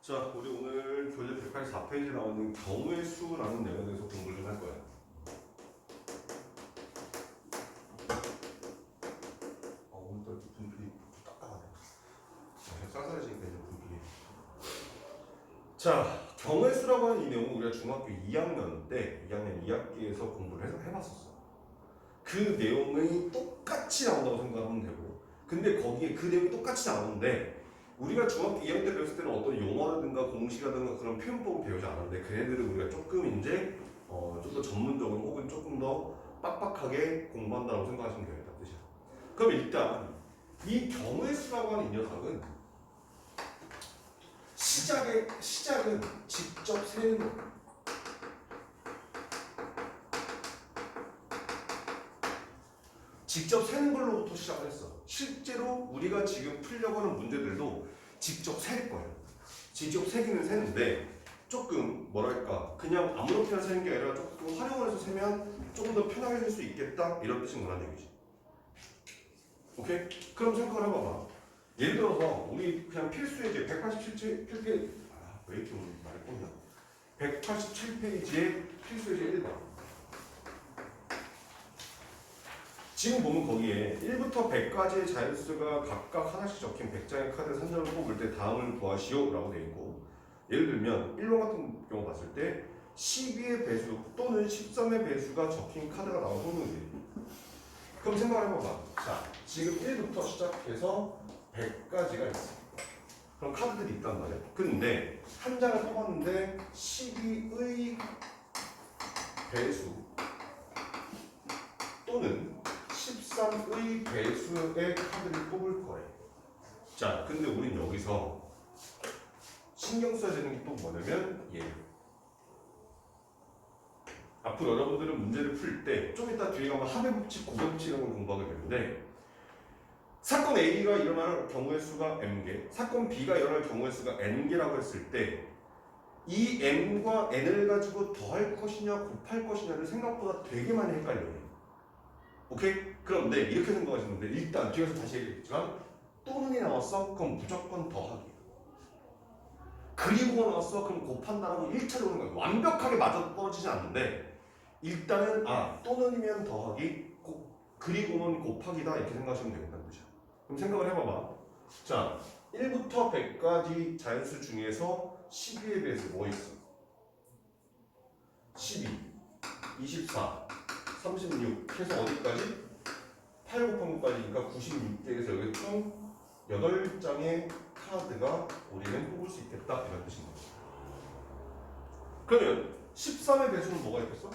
자, 우리 오늘 교재 184페이지에 나오는 경우의 수라는 내용에 대해서 공부를 좀 할 거야. 오늘따라 분필이 딱딱하네. 쌀쌀해지니까 이제 분필이. 자, 경우의 수라고 하는 이 내용은 우리가 중학교 2학년 때, 2학년 2학기에서 공부를 해봤었어. 그 내용이 똑같이 나온다고 생각하면 되고, 근데 거기에 그 내용이 똑같이 나오는데, 우리가 중학교 2학년 때 배웠을 때는 어떤 용어라든가 공식이라든가 그런 표현법을 배우지 않았는데 걔네들을 우리가 조금 이제 좀 더 전문적으로 혹은 조금 더 빡빡하게 공부한다고 생각하시면 되겠다 뜻이야. 그럼 일단 이 경우의 수라고 하는 이 녀석은 시작은 직접 세는 거. 직접 세는 걸로부터 시작을 했어. 실제로 우리가 지금 풀려고 하는 문제들도 직접 셀 거예요. 직접 세기는 세는데 조금 뭐랄까 그냥 아무렇게나 세는 게 아니라 조금 활용을 해서 세면 조금 더 편하게 셀 수 있겠다 이런 뜻인 거란 얘기지. 오케이? 그럼 생각을 해봐봐. 예를 들어서 우리 그냥 필수에 이제 187페이지 왜 이렇게 오늘 말이 꽂냐 187페이지에 필수예제 1번 지금 보면 거기에 1부터 100까지의 자연수가 각각 하나씩 적힌 100장의 카드 산점을 뽑을 때 다음을 구하시오 라고 되어 있고 예를 들면 1번 같은 경우 봤을 때 12의 배수 또는 13의 배수가 적힌 카드가 나온 소문이 그럼 생각을 해봐봐. 자, 지금 1부터 시작해서 100까지가 있어. 그럼 카드들이 있단 말이야. 근데 한 장을 뽑았는데 12의 배수 또는 13의 배수의 카드를 뽑을 거예요. 자, 근데 우린 여기서 신경 써야 되는 게 또 뭐냐면 앞으로 여러분들은 문제를 풀 때 좀 이따 뒤에 가면 합의 법칙, 고백 법칙 이런 걸 공부하게 되는데 사건 A가 일어날 경우의 수가 M개, 사건 B가 일어날 경우의 수가 N개라고 했을 때 이 M과 N을 가지고 더할 것이냐 곱할 것이냐를 생각보다 되게 많이 헷갈려요. 오케이? 그런데 이렇게 생각하시면 돼. 일단 뒤에서 다시 얘기했지만 또는이 나왔어? 그럼 무조건 더하기. 그리고가 나왔어? 그럼 곱한다라고 1차적으로 하는 거야. 완벽하게 맞아떨어지지 않는데 일단은 또는이면 더하기, 그리고는 곱하기다 이렇게 생각하시면 되겠다는 뜻이야. 그럼 생각을 해봐봐. 자, 1부터 100까지 자연수 중에서 12의 배수 뭐 있어? 12, 24, 36 해서 어디까지? 8 곱한 것까지니까 96개에서 여기 총 8장의 카드가 우리는 뽑을 수 있겠다 이런 뜻인 거죠. 그러면 13의 배수는 뭐가 있겠어?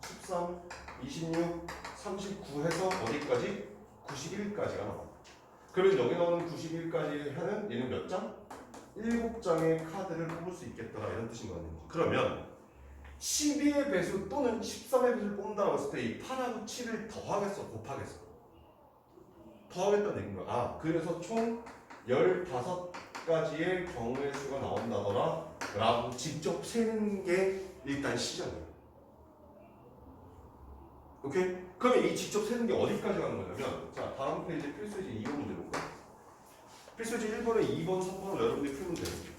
13, 26, 39 해서 어디까지? 91까지가 나와. 그러면 여기 나오는 91까지 하는 얘는 몇 장? 7장의 카드를 뽑을 수 있겠다 이런 뜻인 거거든요. 그러면 12의 배수 또는 13의 배수를 뽑는다고 했을 때 이 8하고 7을 더하겠어? 곱하겠어? 더하겠다는 얘기인 거야. 그래서 총 15가지의 경우의 수가 나온다더라 라고 직접 세는 게 일단 시작이에요. 오케이? 그러면 이 직접 세는 게 어디까지 가는 거냐면 자, 다음 페이지 필수예제 2번 문제 볼까? 필수예제 1번에 2번, 3번을 여러분들이 풀면 돼요.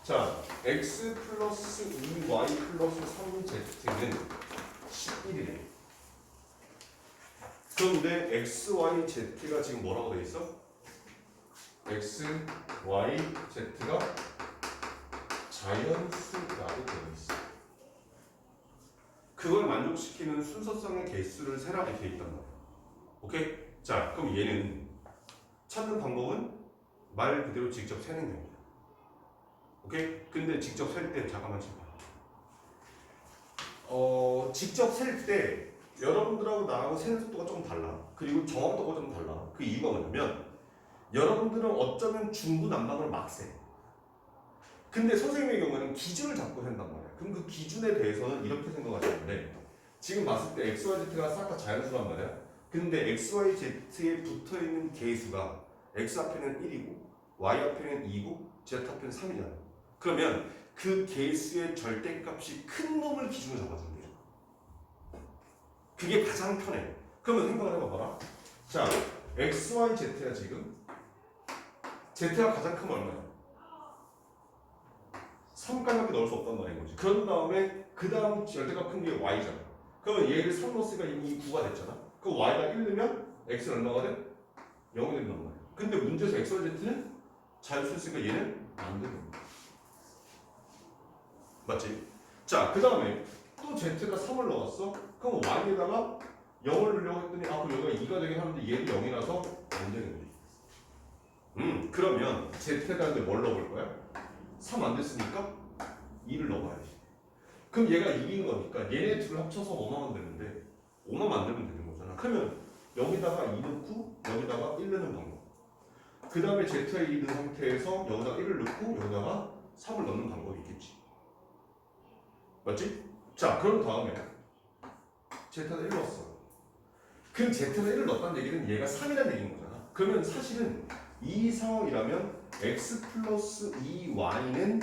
자, x 플러스 2y 플러스 3z는 11이래. 그런데 x, y, z가 지금 뭐라고 돼 있어? x, y, z가 자연수라고 되어 있어. 그걸 만족시키는 순서상의 개수를 세라 이렇게 있단 말이야. 오케이? 자, 그럼 얘는 찾는 방법은 말 그대로 직접 세는 경우야. 오케이? 근데 직접 셀 때 잠깐만 좀 봐. 직접 셀 때 여러분들하고 나하고 세는 속도가 조금 달라. 그리고 정확도가 좀 달라. 그 이유가 뭐냐면 여러분들은 어쩌면 중구난방을 막 세. 근데 선생님의 경우에는 기준을 잡고 센단 말이야. 그럼 그 기준에 대해서는 이렇게 생각하시는데 지금 봤을 때 x, y, z가 싹 다 자연수란 말이야. 근데 x, y, z에 붙어있는 개수가 x 앞에는 1이고 y 앞에는 2고 z 앞에는 3이잖아. 그러면 그 개수의 절대값이 큰 놈을 기준으로 잡아주는 거죠. 그게 가장 편해. 그러면 생각을 해봐봐라. 자, x, y, z야 지금. z가 가장 크면 얼마야? 3까지밖에 넣을 수 없단 말인 거지. 그런 다음에 그 다음 절대값 큰 게 y잖아. 그러면 얘를 3 넣었으니까 이미 9가 됐잖아. 그 y가 1 넣으면 x는 얼마가 돼? 0이 된단 말이야. 근데 문제에서 x와 z는 자유수였으니까 얘는 안 되는 거야. 맞지? 자, 그 다음에 또 z가 3을 넣었어. 그럼 y에다가 0을 넣으려고 했더니 그럼 여기가 2가 되긴 하는데 얘도 0이라서 안 되는 거지. 그러면 z에다 이제 뭘 넣어볼 거야? 3 안 됐으니까 2를 넣어봐야지. 그럼 얘가 2인 거니까 얘네 둘을 합쳐서 5만 되는데 5만 만들면 되는 거잖아. 그러면 여기다가 2 넣고 여기다가 1 넣는 방법. 그 다음에 z에 2 넣은 상태에서 여기다가 1을 넣고 여기다가 3을 넣는 방법이 있겠지. 맞지? 자, 그런 다음에 z에다 1 넣었어. 그럼 z에다 1을 넣었다는 얘기는 얘가 3이라는 얘기인 거잖아. 그러면 사실은 이 상황이라면 x 플러스 2y는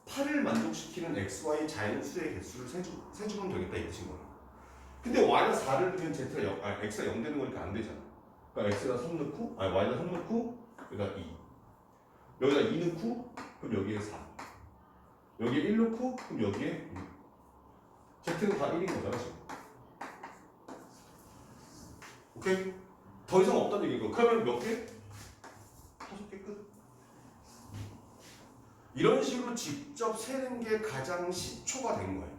8을 만족시키는 xy 자연수의 개수를 세주면 되겠다 이 뜻인 거야. 근데 y가 4를 넣으면 x가 0 되는 거니까 안 되잖아. 그러니까 x에다 3 넣고, y에다 3 넣고, 여기다 2. 여기다 2 넣고, 그럼 여기에 4. 여기에 1 넣고, 그럼 여기에 6. z는 다 1인 거잖아 지금. 오케이? 더 이상 없다는 얘기인 거. 그러면 몇 개? 5개 끝. 이런 식으로 직접 세는 게 가장 시초가 된 거예요.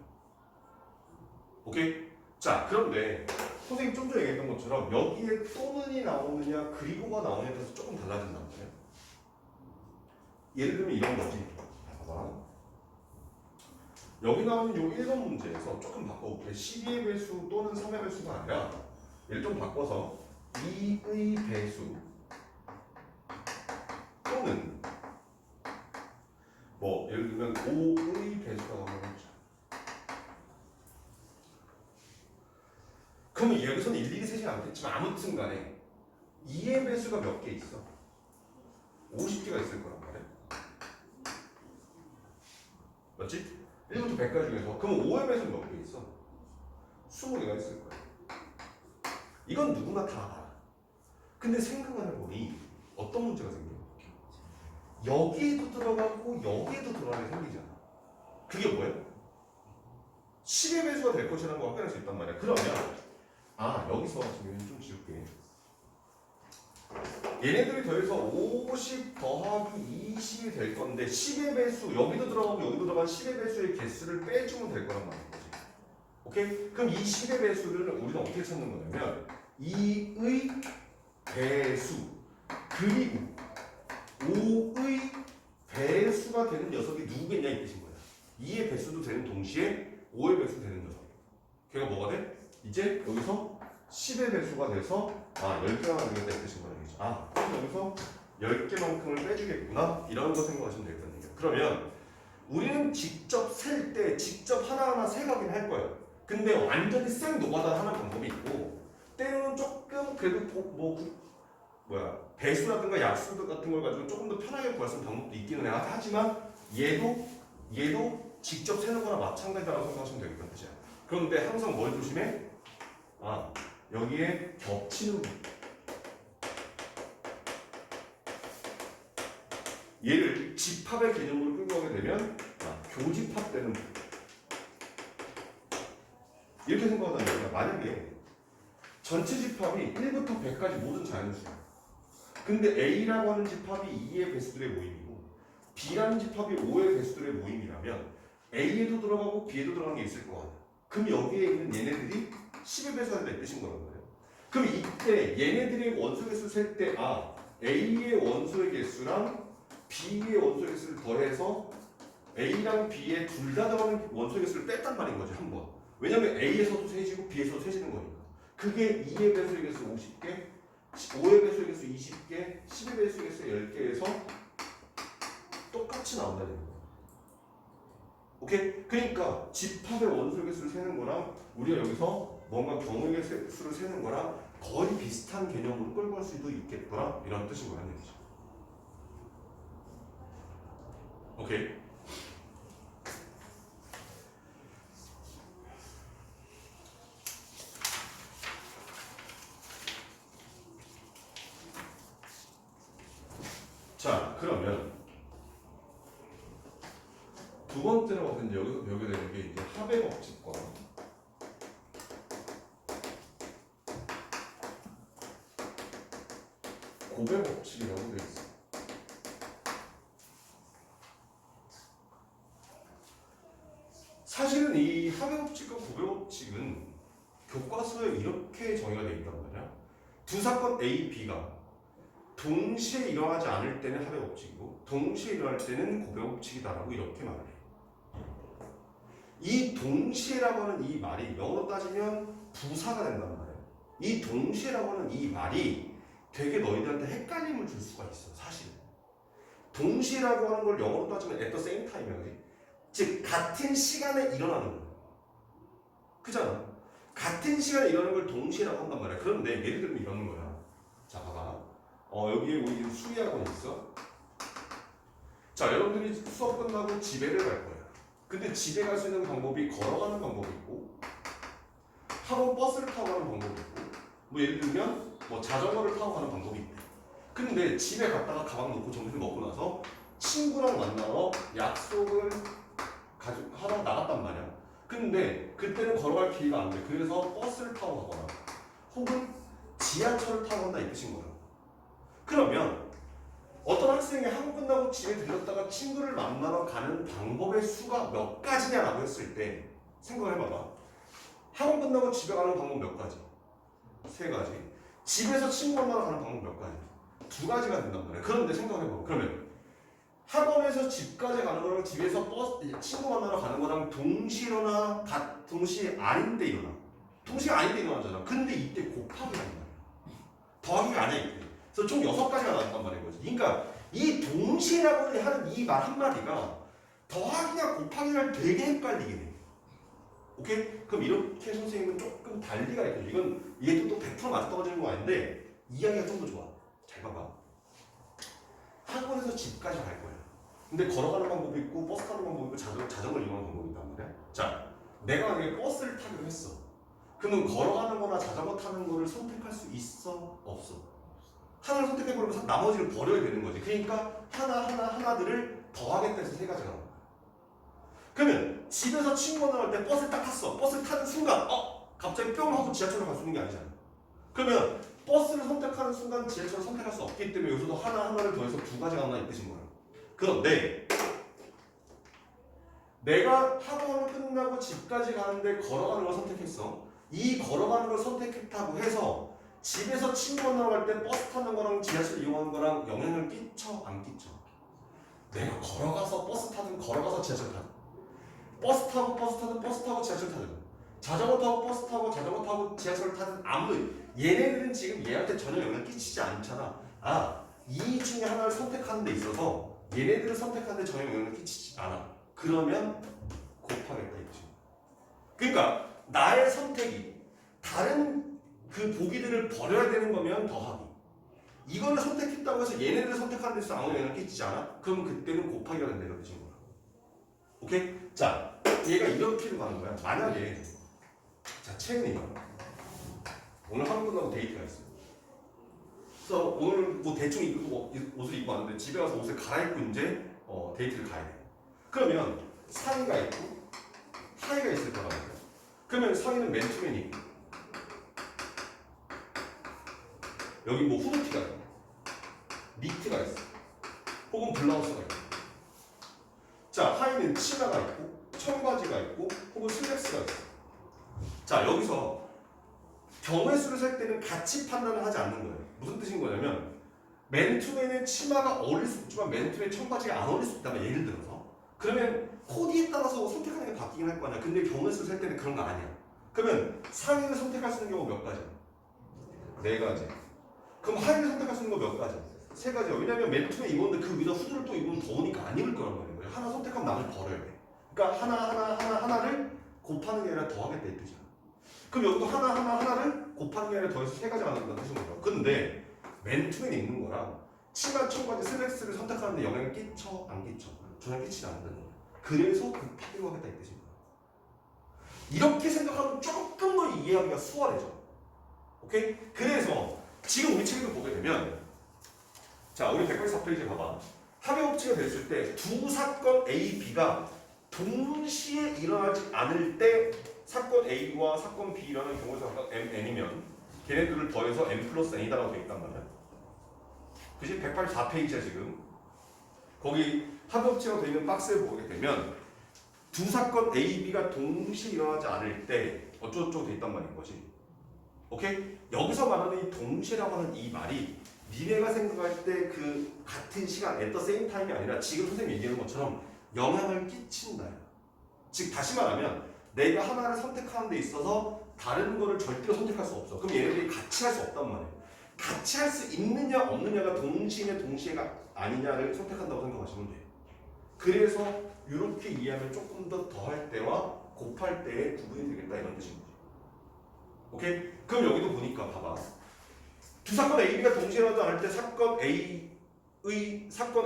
오케이? 자, 그런데 선생님 좀 전에 얘기했던 것처럼 여기에 또는이 나오느냐 그리고가 나오느냐에 따라서 조금 달라진단 말이에요. 예를 들면 이런 거지. 봐봐. 여기 나오는 요 1번 문제에서 조금 바꿔볼게. 12의 배수 또는 3의 배수가 아니라 얘를 좀 바꿔서 2의 배수 또는 뭐 예를 들면 5의 배수라고 한번 해보자. 그러면 여기서는 일일이 세진 않겠지만 아무튼 간에 2의 배수가 몇 개 있어? 50개가 있을 거란 말이야. 맞지? 1부터 100까지 중에서. 그럼 5의 배수는 몇 개 있어? 20개가 있을 거야. 이건 누구나 다 알아. 근데 생각을 해보니 어떤 문제가 생겨? 여기에도 들어가고 여기에도 들어가게 생기잖아. 그게 뭐예요? 10의 배수가 될 것이라는 거 확인할 수 있단 말이야. 그러면 여기서 지금 좀 지울게. 얘네들이 더해서 50 더하기 20이 될 건데 10의 배수 여기도 들어가고 여기도 들어간 10의 배수의 개수를 빼주면 될 거란 말인 거지. 오케이? 그럼 이 10의 배수를 우리는 어떻게 찾는 거냐면 2의 배수 그리고 5의 배수가 되는 녀석이 누구겠냐 이 뜻인 거야. 2의 배수도 되는 동시에 5의 배수 되는 녀석. 걔가 뭐가 돼? 이제 여기서 10의 배수가 돼서 10개가 되겠다 이 뜻인 거야. 그럼 여기서 10개만큼을 빼주겠구나 이런 거 생각하시면 되겠다는 얘기야. 그러면 우리는 직접 셀 때 직접 하나하나 세가긴 할 거예요. 근데 완전히 생 노가다 하는 방법이 있고 때로는 조금 그래도 배수라든가 약수 같은 걸 가지고 조금 더 편하게 구할 수 있는 방법도 있기는 해. 하지만 얘도 직접 세는 거나 마찬가지라고 생각하시면 되겠다는 뜻이야. 그런데 항상 뭘 조심해? 여기에 겹치는 부분. 얘를 집합의 개념으로 끌고 가게 되면 교집합되는 부분. 이렇게 생각하다는 거야. 만약에 전체 집합이 1부터 100까지 모든 자연수야. 근데 A라고 하는 집합이 2의 배수들의 모임이고 B라는 집합이 5의 배수들의 모임이라면 A에도 들어가고 B에도 들어가는 게 있을 거 아니야. 그럼 여기에 있는 얘네들이 10의 배수가 된다 이 뜻인 거란 말이에요. 그럼 이때 얘네들의 원소 개수를 셀 때 A의 원소의 개수랑 B의 원소의 개수를 더해서 A랑 B의 둘 다 들어가는 원소의 개수를 뺐단 말인 거지 한 번. 왜냐면 A에서도 세지고 B에서도 세지는 거니까. 그게 2의 배수의 개수 50개 5의 배수의 개수 20개, 10의 배수의 개수 10개에서 똑같이 나온다는 거예요. 오케이? 그러니까 집합의 원소의 개수를 세는 거랑 우리가 여기서 뭔가 경우의 개수를 세는 거랑 거의 비슷한 개념으로 끌고 갈 수도 있겠더라 이런 뜻인 거란 얘기죠. 오케이? 자, 그러면 두 번째로 이제 여기서 배우게 되는 게 이제 합의 법칙과 고배 법칙이라고 되어 있어. 사실은 이 합의 법칙과 고배 법칙은 교과서에 이렇게 정의가 되어 있단 말이야. 두 사건 A, B가 동시에 일어나지 않을 때는 합의 법칙이고 동시에 일어날 때는 고배 법칙이다라고 이렇게 말을 해. 이 동시에라고 하는 이 말이 영어로 따지면 부사가 된단 말이야. 이 동시에라고 하는 이 말이 되게 너희들한테 헷갈림을 줄 수가 있어. 사실 동시에라고 하는 걸 영어로 따지면 at the same time이야. 즉 같은 시간에 일어나는 거야. 그잖아. 같은 시간에 일어나는 걸 동시에라고 한단 말이야. 그런데 예를 들면 이러는 거야. 자 봐봐. 여기에 우리 수리학원 있어. 자 여러분들이 수업 끝나고 집에를 갈 거야. 근데 집에 갈 수 있는 방법이 걸어가는 방법이 있고 학원 버스를 타고 가는 방법이 있고 뭐 예를 들면 뭐 자전거를 타고 가는 방법이 있고 근데 집에 갔다가 가방 놓고 점심 먹고 나서 친구랑 만나러 약속을 하러 나갔단 말이야. 근데 그때는 걸어갈 기회가 안 돼. 그래서 버스를 타고 가거나 혹은 지하철을 타고 간다 이 뜻인 거야. 그러면 어떤 학생이 학원 끝나고 집에 들렀다가 친구를 만나러 가는 방법의 수가 몇 가지냐라고 했을 때 생각을 해봐봐. 학원 끝나고 집에 가는 방법 몇 가지? 세 가지. 집에서 친구 만나러 가는 방법 몇 가지? 두 가지가 된단 말이야. 그런데 생각을 해봐. 그러면 학원에서 집까지 가는 거랑 집에서 친구 만나러 가는 거랑 동시에 일어나? 동시에 아닌데 일어나? 동시에 아닌데 일어나잖아. 근데 이때 곱하기라는 말이야. 더하기가 아니야 이때. 그래서 총 6가지가 나왔단 말인 거지. 그러니까 이 동시에라고 하는 이 말 한마디가 더하기냐 곱하기냐 되게 헷갈리게 해. 오케이? 그럼 이렇게 선생님은 조금 달리가 있거든. 이게 또 100% 맞아 떨어지는 거 아닌데 이야기가 좀 더 좋아. 잘 봐봐. 학원에서 집까지 갈 거야. 근데 걸어가는 방법이 있고 버스 타는 방법이 있고 자전거를 이용하는 방법이 있단 말이야. 자, 내가 만약에 버스를 타기로 했어. 그러면 걸어가는 거나 자전거 타는 거를 선택할 수 있어? 없어? 하나를 선택해버리면 나머지를 버려야 되는 거지. 그러니까 하나들을 더하겠다 해서 세 가지가 나온 거야. 그러면 집에서 친구 만나러 갈 때 버스를 딱 탔어. 버스를 타는 순간 갑자기 뿅 하고 지하철로 갈 수 있는 게 아니잖아. 그러면 버스를 선택하는 순간 지하철을 선택할 수 없기 때문에 여기서도 하나를 더해서 두 가지가 나온다 이 뜻인 거야. 그런데 내가 학원을 끝나고 집까지 가는데 걸어가는 걸 선택했어. 이 걸어가는 걸 선택했다고 해서 집에서 친구 만나러 갈 때 버스 타는 거랑 지하철 이용하는 거랑 영향을 끼쳐? 안 끼쳐? 내가 걸어가서 버스 타든 걸어가서 지하철 타든 버스 타고 지하철 타든 자전거 타고 버스 타고 자전거 타고 지하철 타든 얘네들은 지금 얘한테 전혀 영향을 끼치지 않잖아. 이 중에 하나를 선택하는 데 있어서 얘네들을 선택하는 데 전혀 영향을 끼치지 않아. 그러면 곱하겠다 이거지. 그러니까 나의 선택이 다른 그 보기들을 버려야 되는 거면 더하기. 이거를 선택했다고 해서 얘네들을 선택하는 데서 아무 영향을 끼치지 않아? 그럼 그때는 곱하기가 된다는 뜻인 거야. 오케이? 자, 얘가 이렇게 가는 거야. 만약에 자, 채은이가 오늘 학원 끝나고 데이트가 있어. 그래서 오늘 뭐 대충 옷을 입고 왔는데 집에 가서 옷을 갈아입고 이제 데이트를 가야 돼. 그러면 상의가 있고 하의가 있을 거란 말이야. 그러면 상의는 맨투맨이 있고 여기 뭐 후드티가 있고 니트가 있어. 혹은 블라우스가 있고. 자, 하의는 치마가 있고 청바지가 있고 혹은 슬랙스가 있어. 자, 여기서 경우의 수를 셀 때는 같이 판단을 하지 않는 거예요. 무슨 뜻인 거냐면 맨투맨의 치마가 어울릴 수 있지만 맨투맨의 청바지가 안 어울릴 수 있다면 예를 들어서 그러면 코디에 따라서 선택하는 게 바뀌긴 할 거 아니야. 근데 경우의 수를 셀 때는 그런 거 아니야. 그러면 상의를 선택할 수 있는 경우 몇 가지? 4가지. 그럼 하의를 선택할 수 있는 거 몇 가지? 3가지야. 왜냐면 맨투맨 입었는데 그 위에다 후드를 또 입으면 더우니까 안 입을 거란 말이에요. 하나 선택하면 나머지 버려야 돼. 그러니까 하나를 곱하는 게 아니라 더하겠다 이 뜻이야. 그럼 여기도 하나를 곱하는 게 아니라 더해서 3가지가 나온다는 뜻인 거죠. 근데 맨투맨 입는 거랑 치마, 청바지, 슬랙스를 선택하는데 영향을 끼쳐? 안 끼쳐? 전혀 끼치지 않는다는 거예요. 그래서 곱하기로 하겠다 이 뜻인 거예요. 이렇게 생각하면 조금 더 이해하기가 수월해져. 오케이? 그래서 지금 우리 책을 보게 되면 자, 우리 184페이지 봐봐. 합의 법칙이 됐을 때 두 사건 A, B가 동시에 일어나지 않을 때 사건 A와 사건 B라는 경우에서 각각 MN이면 걔네들을 더해서 M 플러스 N이다라고 되어 있단 말이야. 그치? 184페이지야 지금. 거기 합업체가 되어 있는 박스에 보게 되면 두 사건 A, B가 동시에 일어나지 않을 때 어쩌고저쩌고 되어 있단 말인 거지. 오케이? 여기서 말하는 이 동시에라고 하는 이 말이 니네가 생각할 때 그 같은 시간 at the same time이 아니라 지금 선생님이 얘기하는 것처럼 영향을 끼친다. 즉 다시 말하면 내가 하나를 선택하는 데 있어서 다른 거를 절대로 선택할 수 없어. 그럼 얘네들이 같이 할 수 없단 말이야. 같이 할 수 있느냐 없느냐가 동시에 동시에가 아니냐를 선택한다고 생각하시면 돼요. 그래서 이렇게 이해하면 조금 더 더할 때와 곱할 때의 구분이 되겠다 이런 뜻인 거지. 오케이? 그럼 여기도 보니까 봐봐. 두 사건 A, B가 동시에 일어나지 않을 때 사건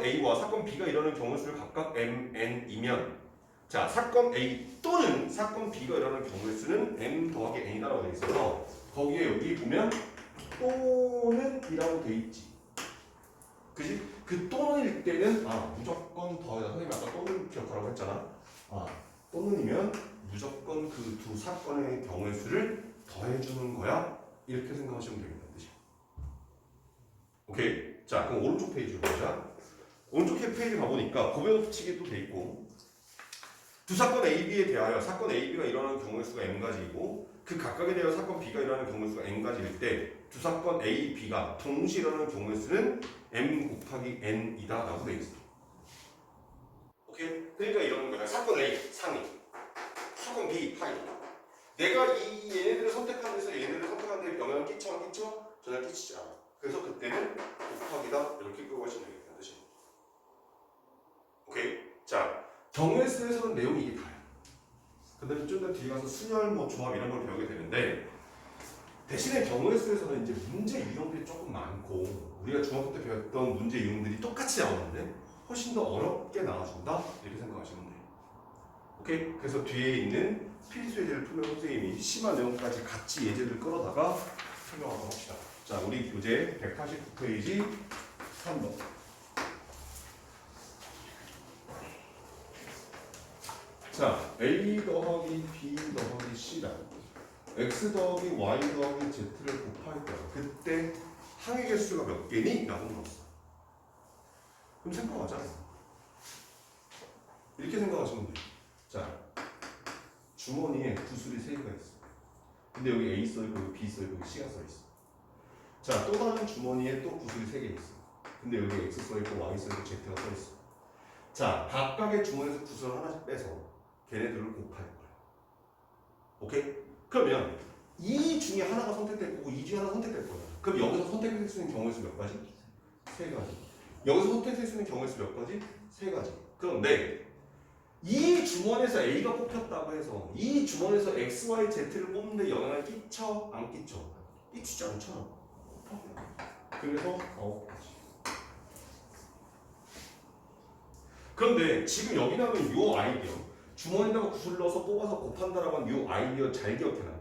A와 사건 B가 일어나는 경우 수를 각각 M, N이면 자, 사건 A 또는 사건 B가 일어나는 경우의 수는 M 더하기 N이라고 되어 있어서 거기에 여기 보면 또는 이라고 되어 있지. 그지? 그 또는일 때는 무조건 더하자. 선생님이 아까 또는 기억하라고 했잖아. 또는이면 무조건 그 두 사건의 경우의 수를 더해주는 거야. 이렇게 생각하시면 되겠다는 뜻이야. 오케이? 자, 그럼 오른쪽 페이지로 보자. 오른쪽 페이지 가보니까 고배법칙이 또 돼 있고 두 사건 A, B에 대하여 사건 A, B가 일어나는 경우의 수가 M가지이고 그 각각에 대하여 사건 B가 일어나는 경우의 수가 N가지일 때 두 사건 A, B가 동시에 일어나는 경우의 수는 M 곱하기 N이다 라고 되어 있어. 오케이? 그러니까 이런 거야. 사건 A 상위, 사건 B 하위. 내가 이 얘네들을 선택하는 데서 얘네들을 선택하는 데 영향을 끼쳐 안 끼쳐? 전혀 끼치지 않아. 그래서 그때는 곱하기다 이렇게 끄고 하시면 되겠다는 뜻이야. 오케이? 자, 경우의 수에서는 내용이 이게 다야. 근데 좀 더 뒤에 가서 순열, 조합 이런 걸 배우게 되는데 대신에 경우의 수에서는 이제 문제 유형들이 조금 많고 우리가 중학교 때 배웠던 문제 유형들이 똑같이 나오는데 훨씬 더 어렵게 나와준다 이렇게 생각하시면 돼요. 오케이? 그래서 뒤에 있는 필수 예제를 풀면 선생님이 심한 내용까지 같이 예제를 끌어다가 설명하도록 합시다. 자, 우리 교재 189페이지 3번. 자, A 더하기 B 더하기 C랑 X 더하기 Y 더하기 Z를 곱할 거야. 그때 항의 개수가 몇 개니? 라고 물었어. 그럼 생각하자. 이렇게 생각하시면 돼요. 자, 주머니에 구슬이 3개가 있어. 근데 여기 A 써있고 여기 B 써있고 여기 C가 써있어. 자, 또 다른 주머니에 또 구슬이 3개 있어. 근데 여기 X 써있고 Y 써있고 Z가 써있어. 자, 각각의 주머니에서 구슬을 하나씩 빼서 걔네들을 곱할 거야. 오케이? 그러면 이 중에 하나가 선택될 거고 이 중에 하나가 선택될 거야. 그럼 여기서 선택될 수 있는 경우의 수 몇 가지? 3가지. 여기서 선택될 수 있는 경우의 수 몇 가지? 3가지. 그런데 이 주머니에서 A가 뽑혔다고 해서 이 주머니에서 X, Y, Z를 뽑는데 영향을 끼쳐? 안 끼쳐? 끼치지 않잖아. 그래서 9가지. 그런데 지금 여기 나오는 요 아이디어 주머니에다가 구슬 넣어서 뽑아서 곱한다라고 하는 요 아이디어 잘 기억해놔.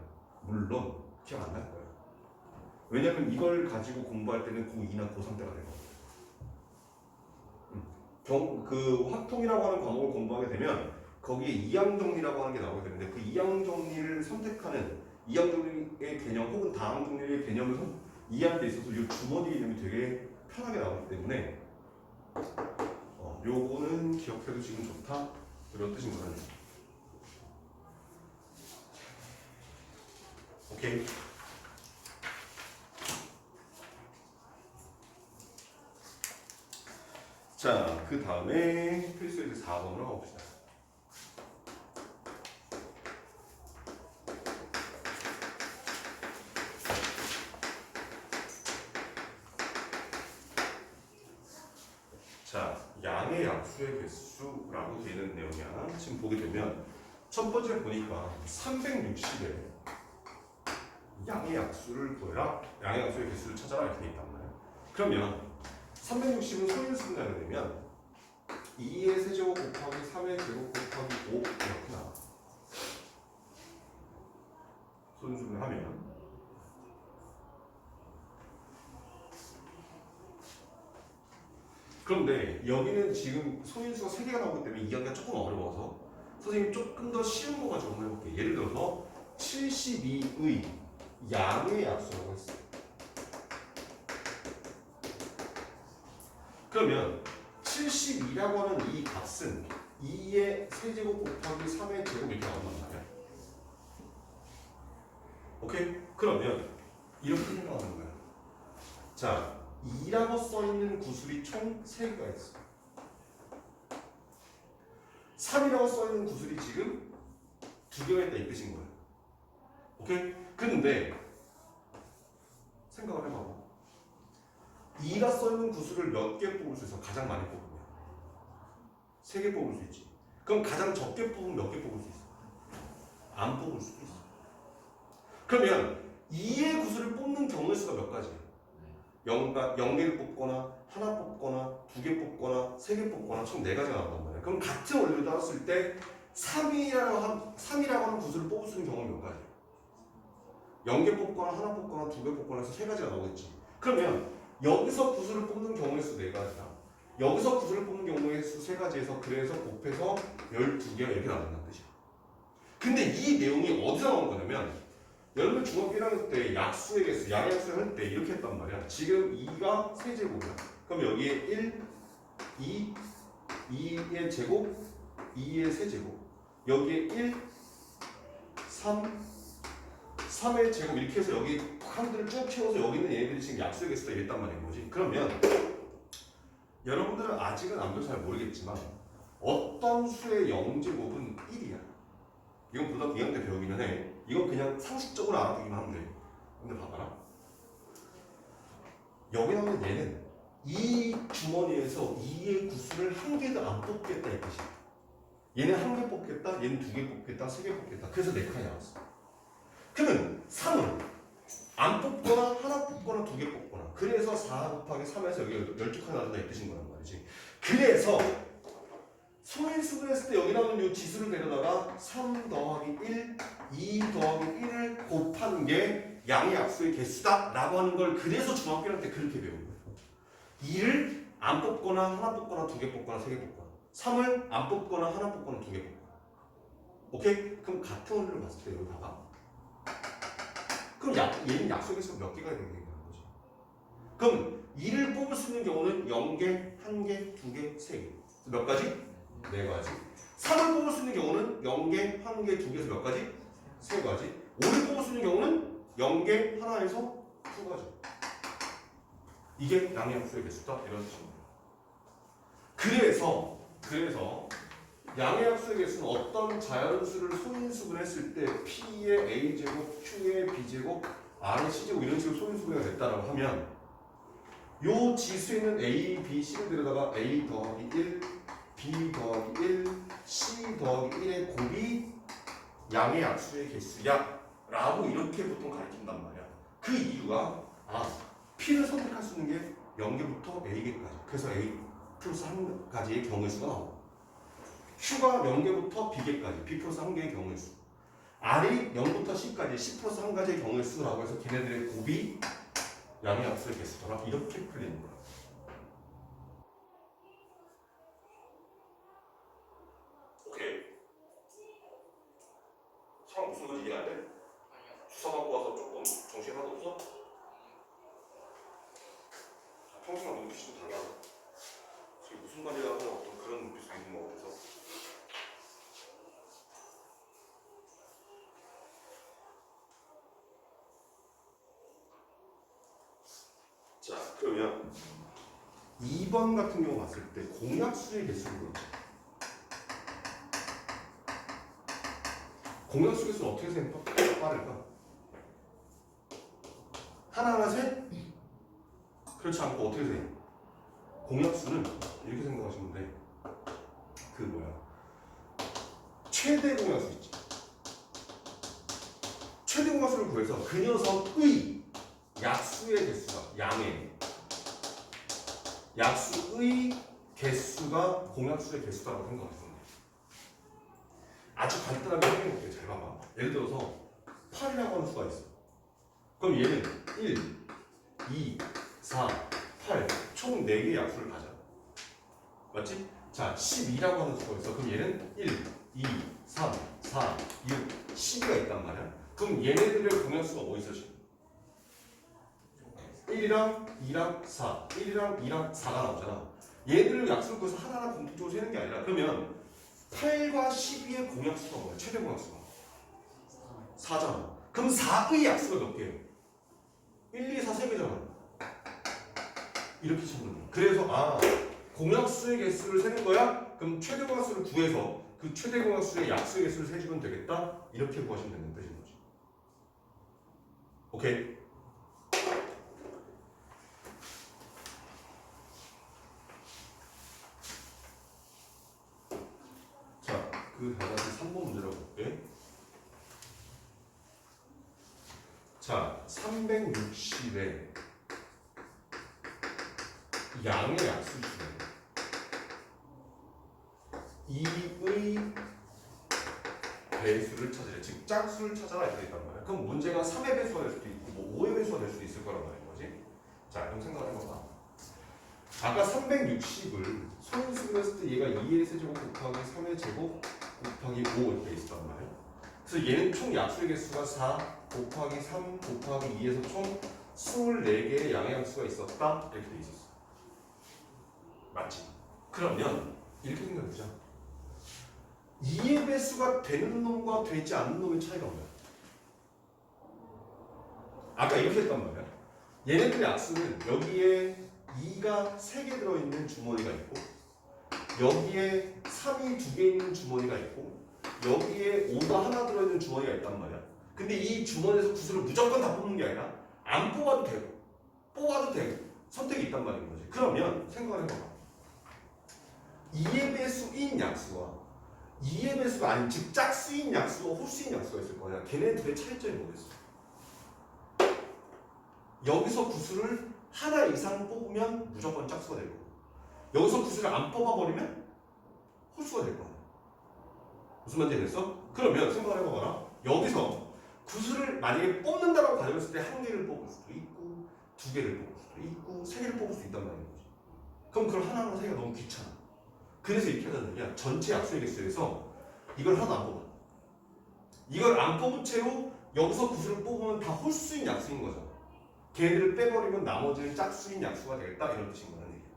물론 기억 안 날 거야. 왜냐면 이걸 가지고 공부할 때는 고2나 고3 때가 되거든. 그 화통이라고 하는 과목을 공부하게 되면 거기에 이항정리라고 하는 게 나오게 되는데 그 이항정리를 선택하는 이항정리의 개념 혹은 다항정리의 개념을 이해하는 데 있어서 이 주머니 개념이 되게 편하게 나오기 때문에 요거는 기억해도 지금 좋다 이런 뜻인 거예요. 오케이. 자, 그 다음에 필수 예제 4번으로 가봅시다. 자, 양의 약수의 개수라고 되는 내용이야. 지금 보게 되면 첫 번째 보니까 360에 양의 약수를 구해라. 양의 약수의 개수를 찾아라 이렇게 돼 있단 말이야. 그러면 360은 소인수분해가 되면 2의 세제곱 곱하기 3의 제곱 곱하기 5 이렇게 나와. 소인수분해 하면 그런데 여기는 지금 소인수가 3개가 나오기 때문에 이해하기가 조금 어려워서 선생님 조금 더 쉬운 거 가지고 한번 해볼게요. 예를 들어서 72의 양의 약수라고 했어요. 그러면 72라고 하는 이 값은 2의 세제곱 곱하기 3의 제곱 이렇게 나온단 말이야. 오케이? 그러면 이렇게 생각하는 거야. 자, 2라고 써있는 구슬이 총 3개가 있어. 3이라고 써있는 구슬이 지금 2개가 있다 이 뜻인 거야. 오케이? 근데 생각을 해봐봐. 2가 써있는 구슬을 몇 개 뽑을 수 있어? 가장 많이 뽑으면 3개 뽑을 수 있지. 그럼 가장 적게 뽑으면 몇 개 뽑을 수 있어? 안 뽑을 수도 있어. 그러면 2의 구슬을 뽑는 경우의 수가 몇 가지야? 0개를 뽑거나 하나 뽑거나 2개 뽑거나 3개 뽑거나 총 4가지가 나온단 말이야. 그럼 같은 원리를 따랐을 때 3이라고 하는 구슬을 뽑을 수 있는 경우는 몇 가지야? 0개 뽑거나 하나 뽑거나 2개 뽑거나 해서 3가지가 나오겠지. 그러면 여기서 구슬을 뽑는 경우의 수 4가지야. 여기서 구슬을 뽑는 경우의 수 3가지에서 그래서 곱해서 12개가 이렇게 나온다는 뜻이야. 근데 이 내용이 어디서 나온 거냐면 여러분 중학교 1학년 때 약수의 개수, 양의 약수를 할 때 이렇게 했단 말이야. 지금 2가 세제곱이야. 그럼 여기에 1, 2, 2의 제곱, 2의 세제곱. 여기에 1, 3, 3의 제곱 이렇게 해서 여기 칸들을 쭉 채워서 여기 있는 얘네들이 지금 약수의 개수다 이랬단 말인 거지. 그러면 여러분들은 아직은 아무도 잘 모르겠지만 어떤 수의 0제곱은 1이야. 이건 고등학교 2학년 때 배우기는 해. 이건 그냥 상식적으로 알아두기만 하면 돼. 근데 봐봐라. 여기 나오는 얘는 이 주머니에서 2의 구슬을 한 개도 안 뽑겠다 이 뜻이야. 얘는 한 개 뽑겠다, 얘는 2개 뽑겠다, 3개 뽑겠다. 그래서 4칸이 나왔어. 그러면 3은 안 뽑거나 하나 뽑거나 2개 뽑거나 그래서 4 곱하기 3에서 여기 12칸이 나온다 이 뜻인 거란 말이지. 그래서 소인수분 했을 때 여기 나오는 이 지수를 데려다가 3 더하기 1, 2 더하기 1을 곱한 게 양의 약수의 개수다 라고 하는 걸 그래서 중학교 1학년 때 그렇게 배운 거예요. 2를 안 뽑거나 하나 뽑거나 2개 뽑거나 3개 뽑거나 3을 안 뽑거나 하나 뽑거나 2개 뽑거나 오케이? 그럼 같은 원리를 봤을 때 여기 봐봐. 그럼 얘는 약수의 개수가 몇 개가 되는 거지? 그럼 2를 뽑을 수 있는 경우는 0개, 1개, 2개, 3개 몇 가지? 4가지. 3을 뽑을 수 있는 경우는 0개, 1개, 2개에서 몇 가지? 3가지. 5를 뽑을 수 있는 경우는 0개, 하나에서 2가지. 이게 양의 약수의 개수다 이런 뜻입니다. 그래서 양의 약수의 개수는 어떤 자연수를 소인수분했을 때 P의 A제곱, Q의 B제곱, R의 C제곱 이런 식으로 소인수분해가 됐다라고 하면 요 지수에 있는 A, B, C를 데려다가 A 더하기 1, B 더하기 1, C 더하기 1의 곱이 양의 약수의 개수야 라고 이렇게 보통 가르친단 말이야. 그 이유가 P를 선택할 수 있는 게 0개부터 A개까지. 그래서 A 플러스 1가지의 경우의 수가 나오고 Q가 0개부터 B개까지, B 플러스 1개의 경우의 수. R이 0부터 C까지, C 플러스 1가지의 경우의 수라고 해서 걔네들의 곱이 양의 약수의 개수더라. 이렇게 풀리는 거야. 오케이. 상황 무슨 건지 이해 안 돼? 주사 받고 와서 조금 정신 하나도 없어? 평소랑 눈빛이 좀 달라. 지금 무슨 말이야 하는 어떤 그런 눈빛이 있는 것 같아서. 자, 그러면 2번 같은 경우 봤을 때 공약수의 개수를 그렇죠. 공약수 개수는 어떻게 생각해? 빠를까? 하나, 셋? 그렇지 않고 어떻게 돼? 공약수는 이렇게 생각하시면 돼. 그 뭐야? 최대 공약수 있지. 최대 공약수를 구해서 그 녀석의 약수의 개수가 양의 약수의 개수가 공약수의 개수다라고 생각하시면 돼. 아주 간단하게 설명해볼게요. 잘 봐봐. 예를 들어서 8이라고 하는 수가 있어. 그럼 얘는 1, 2, 4, 8 총 4개의 약수를 가져. 맞지? 자, 12라고 하는 수가 있어. 그럼 얘는 1, 2, 3, 4, 6, 12가 있단 말이야. 그럼 얘네들의 공약수가 뭐 있어 지금? 1이랑 2랑 4, 1이랑 2랑 4가 나오잖아. 얘들을 약수를 그래서 하나하나 공통적으로 세는 게 아니라 그러면 8과 12의 공약수가 뭐야? 최대 공약수가 4잖아. 그럼 4의 약수가 몇 개예요? 1, 2, 4, 3개잖아. 이렇게 찾는 거야. 그래서 공약수의 개수를 세는 거야? 그럼 최대 공약수를 구해서 그 최대 공약수의 약수의 개수를 세주면 되겠다? 이렇게 구하시면 되는 뜻인 거지. 오케이? 자, 그 다시 3번 문제라고 볼게. 자, 360에 양의 약수 중에 2의 배수를 찾으래. 즉 짝수를 찾아라 이렇게 있단 말이야. 그럼 문제가 3의 배수가 될 수도 있고 뭐 5의 배수가 될 수도 있을 거란 말인 거지. 자, 그럼 생각을 해봐봐. 아까 360을 소인수로 했을 때 얘가 2의 세제곱 곱하기 3의 제곱 곱하기 5 이렇게 있었단 말이야. 그래서 얘는 총 약수의 개수가 4 곱하기 3 곱하기 2에서 총 24개의 양의 양수가 있었다 이렇게 돼 있었어. 맞지? 그러면 이렇게 생각해보자. 2의 배수가 되는 놈과 되지 않는 놈의 차이가 뭐야? 아까 이렇게 했단 말이야. 얘네들의 약수는 여기에 2가 3개 들어있는 주머니가 있고 여기에 3이 2개 있는 주머니가 있고 여기에 5가 하나 들어있는 주머니가 있단 말이야. 근데 이 주머니에서 구슬을 무조건 다 뽑는 게 아니라 안 뽑아도 되고 뽑아도 되고 선택이 있단 말인 거지. 그러면 생각을 해봐봐. 2의 배수인 약수와 2의 배수가 아닌 즉 짝수인 약수와 홀수인 약수가 있을 거야. 걔네 둘의 차이점이 뭐겠어? 여기서 구슬을 하나 이상 뽑으면 무조건 짝수가 될 거고 여기서 구슬을 안 뽑아버리면 홀수가 될 거야. 무슨 말인지 알겠어? 그러면 생각을 해봐봐라. 여기서 구슬을 만약에 뽑는다라고 가정했을 때 한 개를 뽑을 수도 있고 두 개를 뽑을 수도 있고 세 개를 뽑을 수 있단 말인 거지. 그럼 그걸 하나하나 세기가 너무 귀찮아. 그래서 이렇게 하자는 게 전체 약수의 개수에서 이걸 하나도 안 뽑아. 이걸 안 뽑은 채로 여기서 구슬을 뽑으면 다 홀수인 약수인 거잖아. 걔네들을 빼버리면 나머지는 짝수인 약수가 되겠다 이런 뜻인 거라는 얘기야.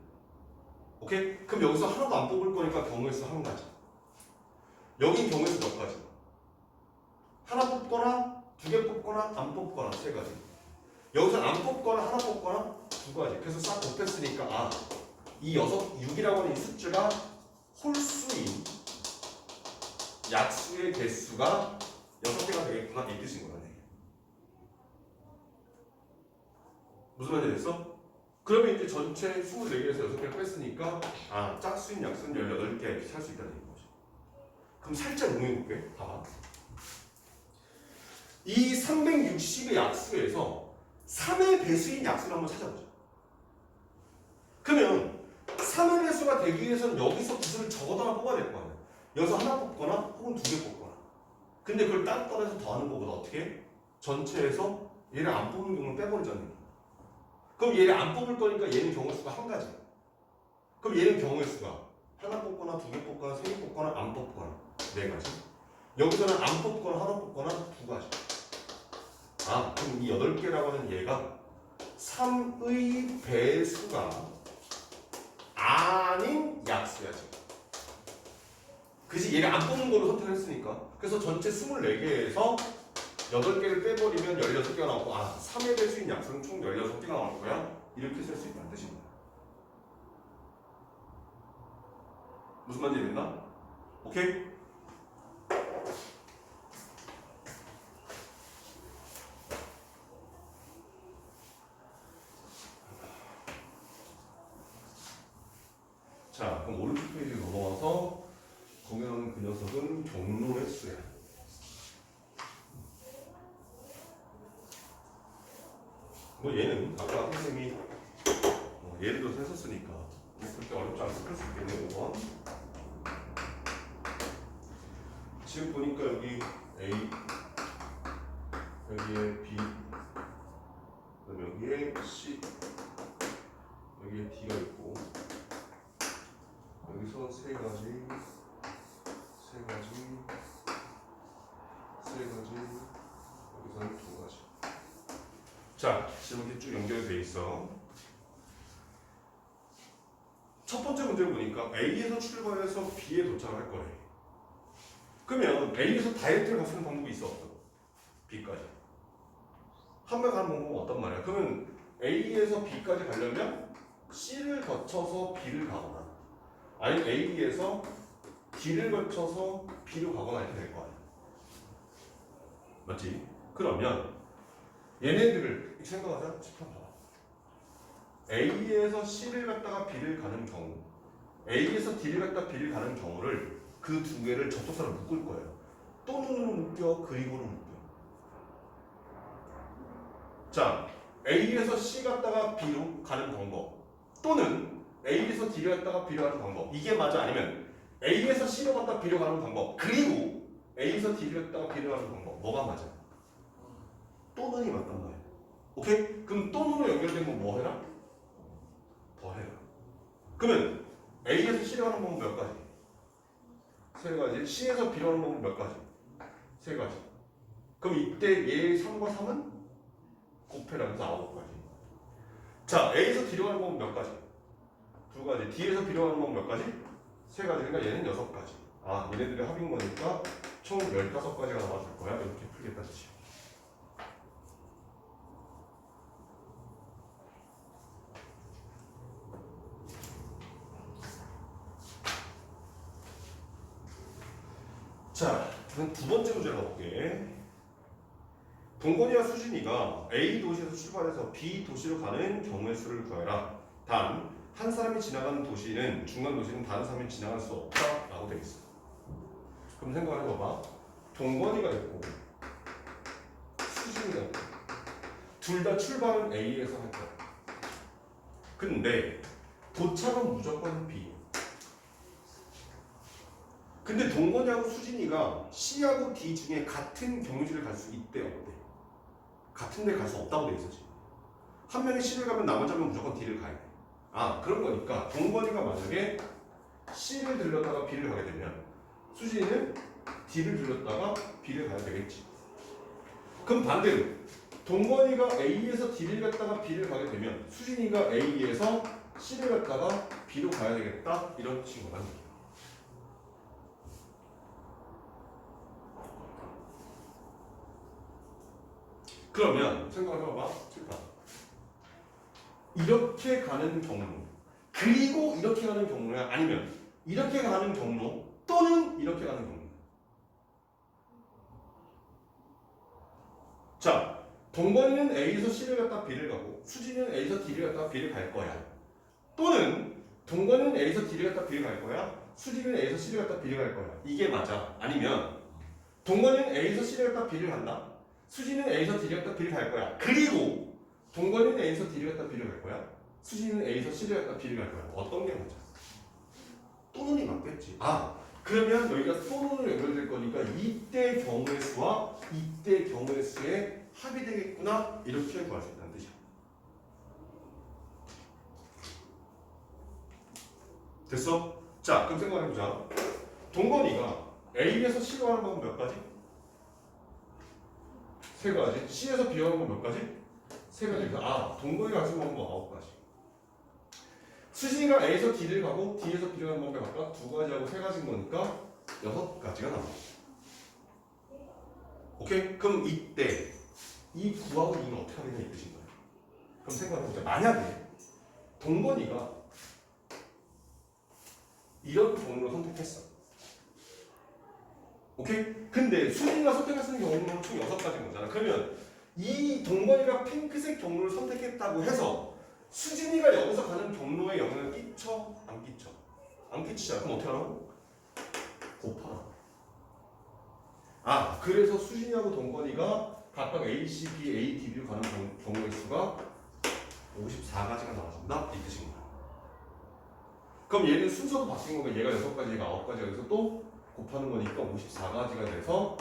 오케이? 그럼 여기서 하나도 안 뽑을 거니까 경우의 수 한 가지. 여긴 경우의 수 몇 가지? 하나 뽑거나 두 개 뽑거나 안 뽑거나 세 가지. 여기서 안 뽑거나 하나 뽑거나 두 가지. 그래서 싹 곱했으니까 이 6이라고 하는 이 숫자가 홀수인 약수의 개수가 6개가 되겠구나 이 뜻인 거라는 얘기야. 무슨 말인지 알겠어? 그러면 이제 전체 24개에서 6개를 뺐으니까 짝수인 약수는 18개 이렇게 살 수 있다는 얘기지. 그럼 살짝 응용해볼게. 봐봐. 이 360의 약수에서 3의 배수인 약수를 한번 찾아보자. 그러면 3의 배수가 되기 위해서는 여기서 구슬을 적어도 하나 뽑아야 될 거 아니야. 여기서 하나 뽑거나 혹은 두 개 뽑거나. 근데 그걸 딴 떠나서 더하는 것보다 어떻게 해? 전체에서 얘를 안 뽑는 경우를 빼버리자는 거야. 그럼 얘를 안 뽑을 거니까 얘는 경우의 수가 한 가지. 그럼 얘는 경우의 수가 하나 뽑거나 두 개 뽑거나 세 개 뽑거나 안 뽑거나 네 가지. 여기서는 안 뽑거나 하나 뽑거나 두 가지. 그럼 이 8개라고 하는 얘가 3의 배수가 아닌 약수야 지금. 그지? 얘를 안 뽑는 걸로 선택을 했으니까. 그래서 전체 24개에서 8개를 빼버리면 16개가 나오고 3의 배수인 약수는 총 16개가 나올 거야. 이렇게 쓸 수 있다는 뜻입니다. 무슨 말인지 됐나? 오케이? 자, 그럼 오른쪽 페이지 넘어와서 공유하는 그 녀석은 경로의 수야. 얘는 아까 선생님이 예를 들어서 했었으니까 그렇게 어렵지 않게 풀 수 있겠네요. 5번. 지금 보니까 여기 A, 여기에 B, 그다음에 여기에 C, 여기에 D가 있고 여기서 세 가지, 여기서는 두 가지. 자, 지금 이렇게 쭉 연결이 돼 있어. 첫 번째 문제를 보니까 A에서 출발해서 B에 도착할 거래. 그러면 A에서 다이렉트를 갈 수 있는 방법이 있어 없어? B까지. 한 번 가는 방법은 어떤 말이야? 그러면 A에서 B까지 가려면 C를 거쳐서 B를 가거나 아니면 A에서 D를 거쳐서 B로 가거나 이렇게 될 거 아니야. 맞지? 그러면 얘네들을 생각하자. 칠판 봐봐. A에서 C를 갔다가 B를 가는 경우, A에서 D를 갔다가 B를 가는 경우를 그 두 개를 접속사로 묶을 거예요. 또는으로 묶여, 그리고로 묶여. 자, A에서 C 갔다가 B로 가는 방법, 또는 A에서 D를 갔다가 B로 가는 방법. 이게 맞아? 아니면 A에서 C로 갔다가 B로 가는 방법, 그리고 A에서 D를 갔다가 B로 가는 방법. 뭐가 맞아? 또는이 맞단 말이야. 오케이? 그럼 또는으로 연결된 건 뭐 해라? 더 해라. 그러면 A에서 C로 가는 방법 몇 가지? 세 가지. C에서 B로 가는 방법 몇 가지? 세 가지. 그럼 이때 얘 3과 3은 곱해라면서 9가지. 자, A에서 D로 가는 방법 몇 가지? 두 가지. D에서 B로 가는 방법 몇 가지? 세 가지. 그러니까 얘는 6가지. 아, 얘네들의 합인 거니까 총 15가지가 나와줄 거야. 이렇게 풀겠다 뜻이야. 자, 그럼 두 번째 문제 가볼게. 동건이와 수진이가 A 도시에서 출발해서 B 도시로 가는 경우의 수를 구해라. 단, 한 사람이 지나가는 도시는 중간 도시는 다른 사람이 지나갈 수 없다 라고 되어 있어. 그럼 생각해봐봐. 동건이가 있고 수진이가 있고 둘 다 출발은 A에서 할 거야. 근데 도착은 무조건 B. 근데 동건이하고 수진이가 C하고 D 중에 같은 경유지를 갈 수 있대 없대? 같은 데 갈 수 없다고 돼 있었지. 한 명이 C를 가면 나머지 한 명은 무조건 D를 가야 돼. 아, 그런 거니까 동건이가 만약에 C를 들렸다가 B를 가게 되면 수진이는 D를 들렸다가 B를 가야 되겠지. 그럼 반대로 동건이가 A에서 D를 갔다가 B를 가게 되면 수진이가 A에서 C를 갔다가 B로 가야 되겠다. 이런 친구란 얘기야. 그러면 생각해봐봐. 이렇게 가는 경로, 그리고 이렇게 가는 경로야? 아니면 이렇게 가는 경로 또는 이렇게 가는 경로? 자, 동건이는 A에서 C를 갔다 B를 가고 수진이는 A에서 D를 갔다 B를 갈 거야. 또는 동건이는 A에서 D를 갔다 B를 갈 거야. 수진이는 A에서 C를 갔다 B를 갈 거야. 이게 맞아? 아니면 동건이는 A에서 C를 갔다 B를 간다. 수진이는 A에서 D를 갔다 B를 갈 거야. 그리고 동건이는 A에서 D를 갔다 B를 갈 거야. 수진이는 A에서 C를 갔다 B를 갈 거야. 어떤 게 맞아? 또는이 맞겠지. 아, 그러면 여기가 또는으로 연결될 거니까 이때 경우의 수와 이때 경우의 수의 합이 되겠구나. 이렇게 구할 수 있다는 뜻이야. 됐어? 자, 그럼 생각해보자. 동건이가 A에서 C로 가는 방법 몇 가지? 세 가지. C에서 B 가는 방법 몇 가지? 세 가지. 아, 동건이가 갈 수 있는 방법 9가지. 수진이가 A에서 D를 가고 D에서 B를 가는 방법이 각각 2가지하고 3가지인 거니까 6가지가 나와. 오케이? 그럼 이때 이 9하고 2는 어떻게 하느냐 이 뜻인 거야. 그럼 생각해보자. 만약에 동건이가 이런 경로를 선택했어. 오케이? 근데 수진이가 선택할 수 있는 경로는 총 6가지인 거잖아. 그러면 이 동건이가 핑크색 경로를 선택했다고 해서 수진이가 여기서 가는 경로에 영향을 끼쳐? 안 끼쳐? 안 끼치잖아. 그럼 어떻게 하라고? 곱하라. 아, 그래서 수진이하고 동건이가 각각 A, C, B, A, D, B로 가는 경우의 수가 54가지가 나와준다? 이 뜻인 거야. 그럼 얘는 순서도 바뀐 거니까 얘가 6가지, 얘가 9가지가 돼서 또 곱하는 거니까 54가지가 돼서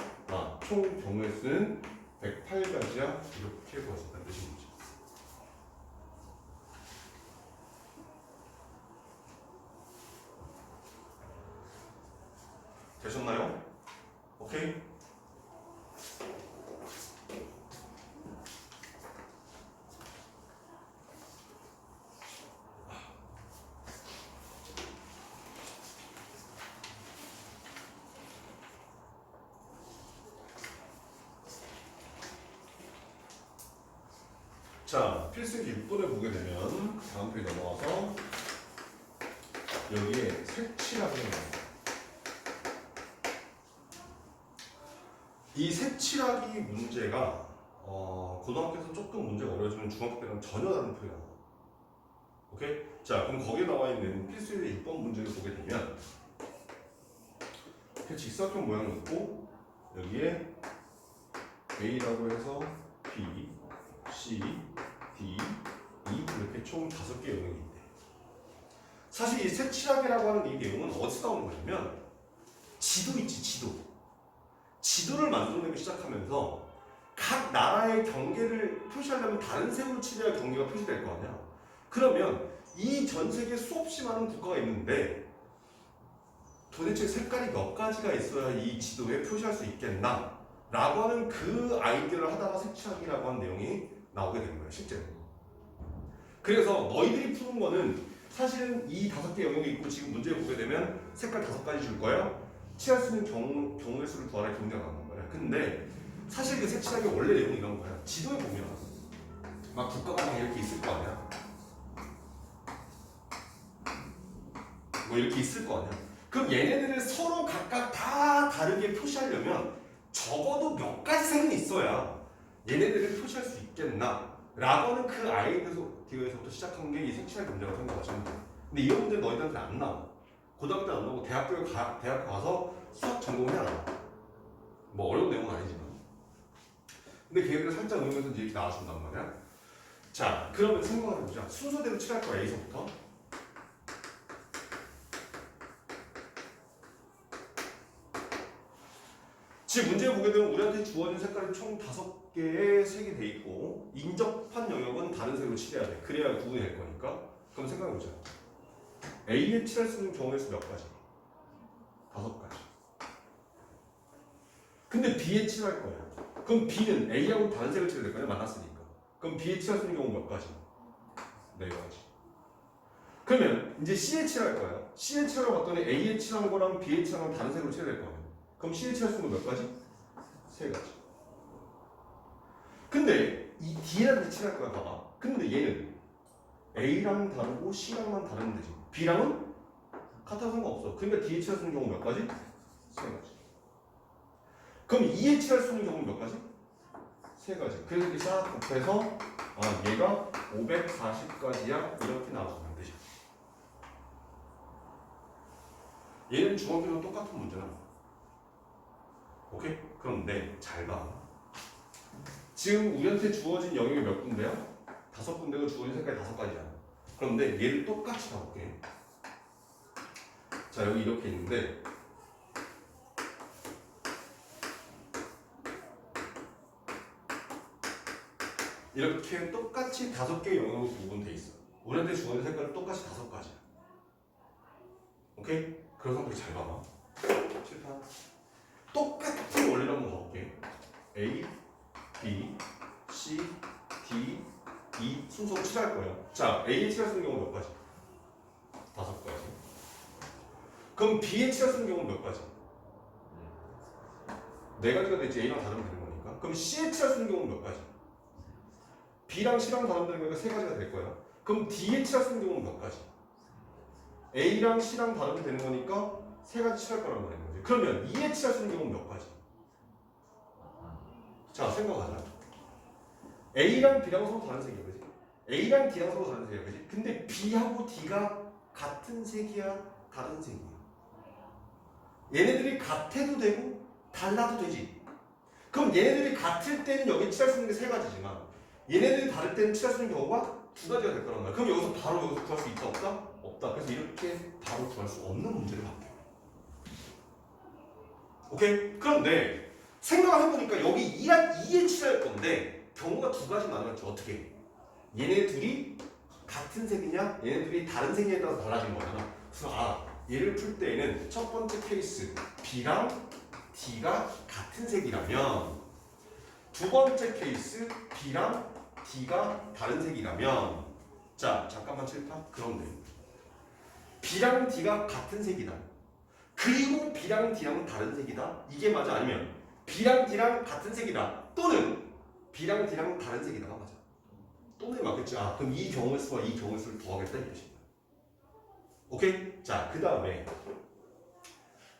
총 경우의 수는 108가지야. 이렇게 구하신다는 뜻인 거죠. 되셨나요? 오케이? 자, 필수기 6번을 보게 되면 다음 페이지 넘어가서 여기에 색칠하기 나옵니다. 이 색칠하기 문제가 고등학교에서 조금 문제가 어려워지면 중학교 때랑 전혀 다른 표현이 나와요. 오케이? 자, 그럼 거기에 나와 있는 필수의 6번 문제를 보게 되면 이렇게 직사각형 모양이 있고 여기에 A라고 해서 B, C, D, E 이렇게 총 5개의 영역이 있대. 사실 이 색칠하기라고 하는 이 내용은 어디서 나오는 거냐면 지도 있지, 지도. 지도를 만들어내기 시작하면서 각 나라의 경계를 표시하려면 다른 색으로 칠해야 경계가 표시될 거 아니야. 그러면 이 전 세계에 수없이 많은 국가가 있는데 도대체 색깔이 몇 가지가 있어야 이 지도에 표시할 수 있겠나? 라고 하는 그 아이디어를 하다가 색칠하기라고 하는 내용이 나오게 된 거예요, 실제로. 그래서 너희들이 푸는 거는 사실은 이 5개 영역이 있고 지금 문제 보게 되면 색깔 5가지 줄 거야. 칠할 수 있는 경우의 수를 구하라 경우가 나온단 말이야. 근데 사실 그 색칠하기 원래 내용이 이런 거야. 지도에 보면 막 국가가 막 이렇게 있을 거 아니야. 뭐 이렇게 있을 거 아니야. 그럼 얘네들을 서로 각각 다 다르게 표시하려면 적어도 몇 가지 색은 있어야 얘네들을 표시할 수 있겠나? 라고 하는 그 아이디어에서부터 시작한 게 이 색칠하기 문제라고 생각하시면 돼요. 근데 이런 문제는 너희들한테 안 나와. 고등학교 때 안 나오고 대학 가서 수학 전공해야 나와. 뭐 어려운 내용은 아니지만. 근데 걔네들 살짝 의미에서 이제 이렇게 나와준단 말이야. 자, 그러면 생각해보자. 순서대로 칠할 거야, A서부터. 지금 문제 보게 되면 우리한테 주어진 색깔이 총 5개의 색이 돼 있고 인접한 영역은 다른 색으로 칠해야 돼. 그래야 구분이 될 거니까. 그럼 생각해보자. A에 칠할 수 있는 경우의 수 몇 가지? 5가지. 근데 B에 칠할 거야. 그럼 B는 A하고 다른 색을 칠해야 될 거야. 만났으니까. 그럼 B에 칠할 수 있는 경우 몇 가지? 4가지. 그러면 이제 C에 칠할 거야. C에 칠하러 봤더니 A에 칠한 거랑 B에 칠한 거랑 다른 색으로 칠해야 될 거야. 그럼 C에 칠할 수 있는 거 몇 가지? 3가지. 근데 이 D랑 칠할 거야. 봐봐. 근데 얘는 A랑 다르고 C랑만 다르면 되지. B랑은 같아서 상관없어. 그러니까 D에 칠할 수 있는 경우 몇 가지? 3가지. 그럼 E에 칠할 수 있는 경우 몇 가지? 3가지. 그래서 이렇게 싹 곱해서 얘가 540가지야 이렇게 나와주면 되지. 얘는 중학교랑 똑같은 문제야. 오케이? 그런데 잘 봐. 지금 우리한테 주어진 영역이 몇 군데야? 5군데고 주어진 색깔이 5가지잖아. 그런데 얘를 똑같이 가볼게. 자, 여기 이렇게 있는데 이렇게 똑같이 5개의 영역으로 구분돼 있어. 우리한테 주어진 색깔은 똑같이 5가지야. 오케이? 그래서 한번 잘 봐봐. 칠판. 똑같은 원리로 한번 가볼게. A, B, C, D, E 순서로 칠할 거예요. 자, A에 칠할 수 있는 경우 몇 가지? 5가지. 그럼 B에 칠할 수 있는 경우 몇 가지? 4가지가 되지. A랑 다르면 되는 거니까. 그럼 C에 칠할 수 있는 경우 몇 가지? B랑 C랑 다르면 되는 거니까 3가지가 될 거야. 그럼 D에 칠할 수 있는 경우 몇 가지? A랑 C랑 다르면 되는 거니까 3가지 칠할 거란 말인 거지. 그러면 E에 칠할 수 있는 경우 몇 가지? 자, 생각하자. A랑 B랑 서로 다른 색이야, 그지? A랑 D랑 서로 다른 색이야, 그지? 근데 B하고 D가 같은 색이야, 다른 색이야? 얘네들이 같아도 되고 달라도 되지. 그럼 얘네들이 같을 때는 여기 칠할 수 있는 게 3가지지만 얘네들이 다를 때는 칠할 수 있는 경우가 2가지가 될 거란 말이야. 그럼 여기서 바로 구할 수 있다, 없다? 없다. 그래서 이렇게 바로 구할 수 없는 문제를 받게. 오케이? 그런데 생각을 해보니까 여기 2에 칠할 건데 경우가 2가지 나눠졌죠. 어떻게? 얘네 둘이 같은 색이냐? 얘네 둘이 다른 색이냐에 따라서 달라진 거잖아. 그래서 얘를 풀 때에는 첫 번째 케이스 B랑 D가 같은 색이라면 두 번째 케이스 B랑 D가 다른 색이라면 자 잠깐만 칠판. 그런데 B랑 D가 같은 색이다. 그리고 B랑 D랑은 다른 색이다. 이게 맞아? 아니면 B랑 D랑 같은 색이다. 또는 B랑 D랑 다른 색이다가 맞아. 또는 맞겠지. 아 그럼 이 경우의 수와 이 경우의 수를 더하겠다 이것입니다. 오케이? 자 그 다음에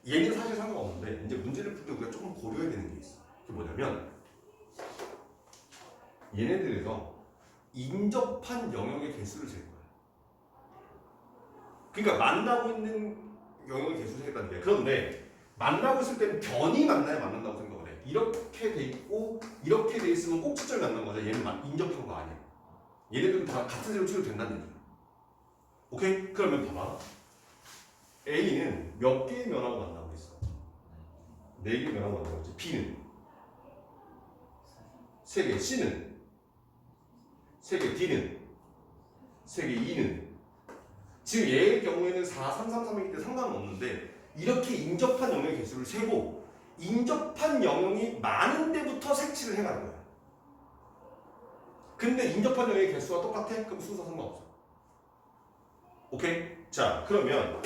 얘는 사실 상관없는데 이제 문제를 풀 때 우리가 조금 고려해야 되는 게 있어. 그게 뭐냐면 얘네들에서 인접한 영역의 개수를 잴 거야. 그러니까 만나고 있는 영역의 개수를 세겠다는 거야. 그런데 만나고 있을 때는 변이 만나야 만난다고 생각을 해. 이렇게 돼 있고 이렇게 돼 있으면 꼭지점이 만난 거죠. 얘는 인접한 거 아니야. 얘네들은 다 같은 색으로 칠해도 된다는 얘기야. 오케이? 그러면 봐봐. A는 몇 개의 면하고 만나고 있어? 4개의 면하고 만나고 있지. B는 3개, C는 3개, D는 3개, E는 지금 얘의 경우에는 4, 3, 3, 3이기 때문에 상관은 없는데 이렇게 인접한 영역의 개수를 세고 인접한 영역이 많은 데부터 색칠을 해가는 거야. 근데 인접한 영역의 개수와 똑같아? 그럼 순서 상관없어. 오케이? 자 그러면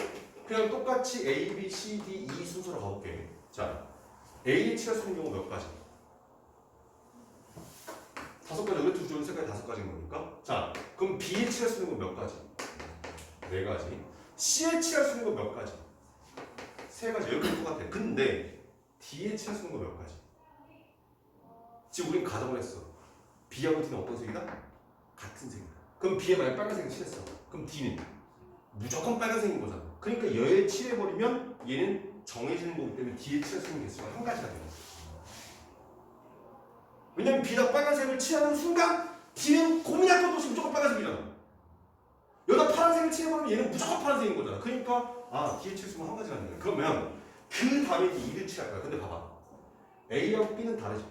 그냥 똑같이 A, B, C, D, E 순서로 가볼게. 자 A에 칠할 수 있는 경우 몇 가지? 5가지. 왜 두 좋은 색깔이 5가지인 겁니까? 자 그럼 B에 칠할 수 있는 건 몇 가지? 4가지. C에 칠할 수 있는 건 몇 가지? 3가지. 이렇게 똑같아. 근데 D에 칠할 수 있는 건 몇 가지? 지금 우린 가정을 했어. B하고 D는 어떤 색이다? 같은 색이다. 그럼 B에 만약 빨간색을 칠했어. 그럼 D는 무조건 빨간색인 거잖아. 그러니까 얘에 칠해버리면 얘는 정해지는 거기 때문에 D에 칠할 수 있는 개수가 한 가지가 되는 거야. 왜냐면 B가 빨간색을 칠하는 순간 D는 고민할 것도 없이 무조건 빨간색이잖아. 여기다 파란색을 칠해버리면 얘는 무조건 파란색인 거잖아. 그러니까 아 D에 칠 수 있는 한 가지라는 거야. 그러면 그 다음에 E를 칠할 거야. 근데 봐봐. A하고 B는 다르지.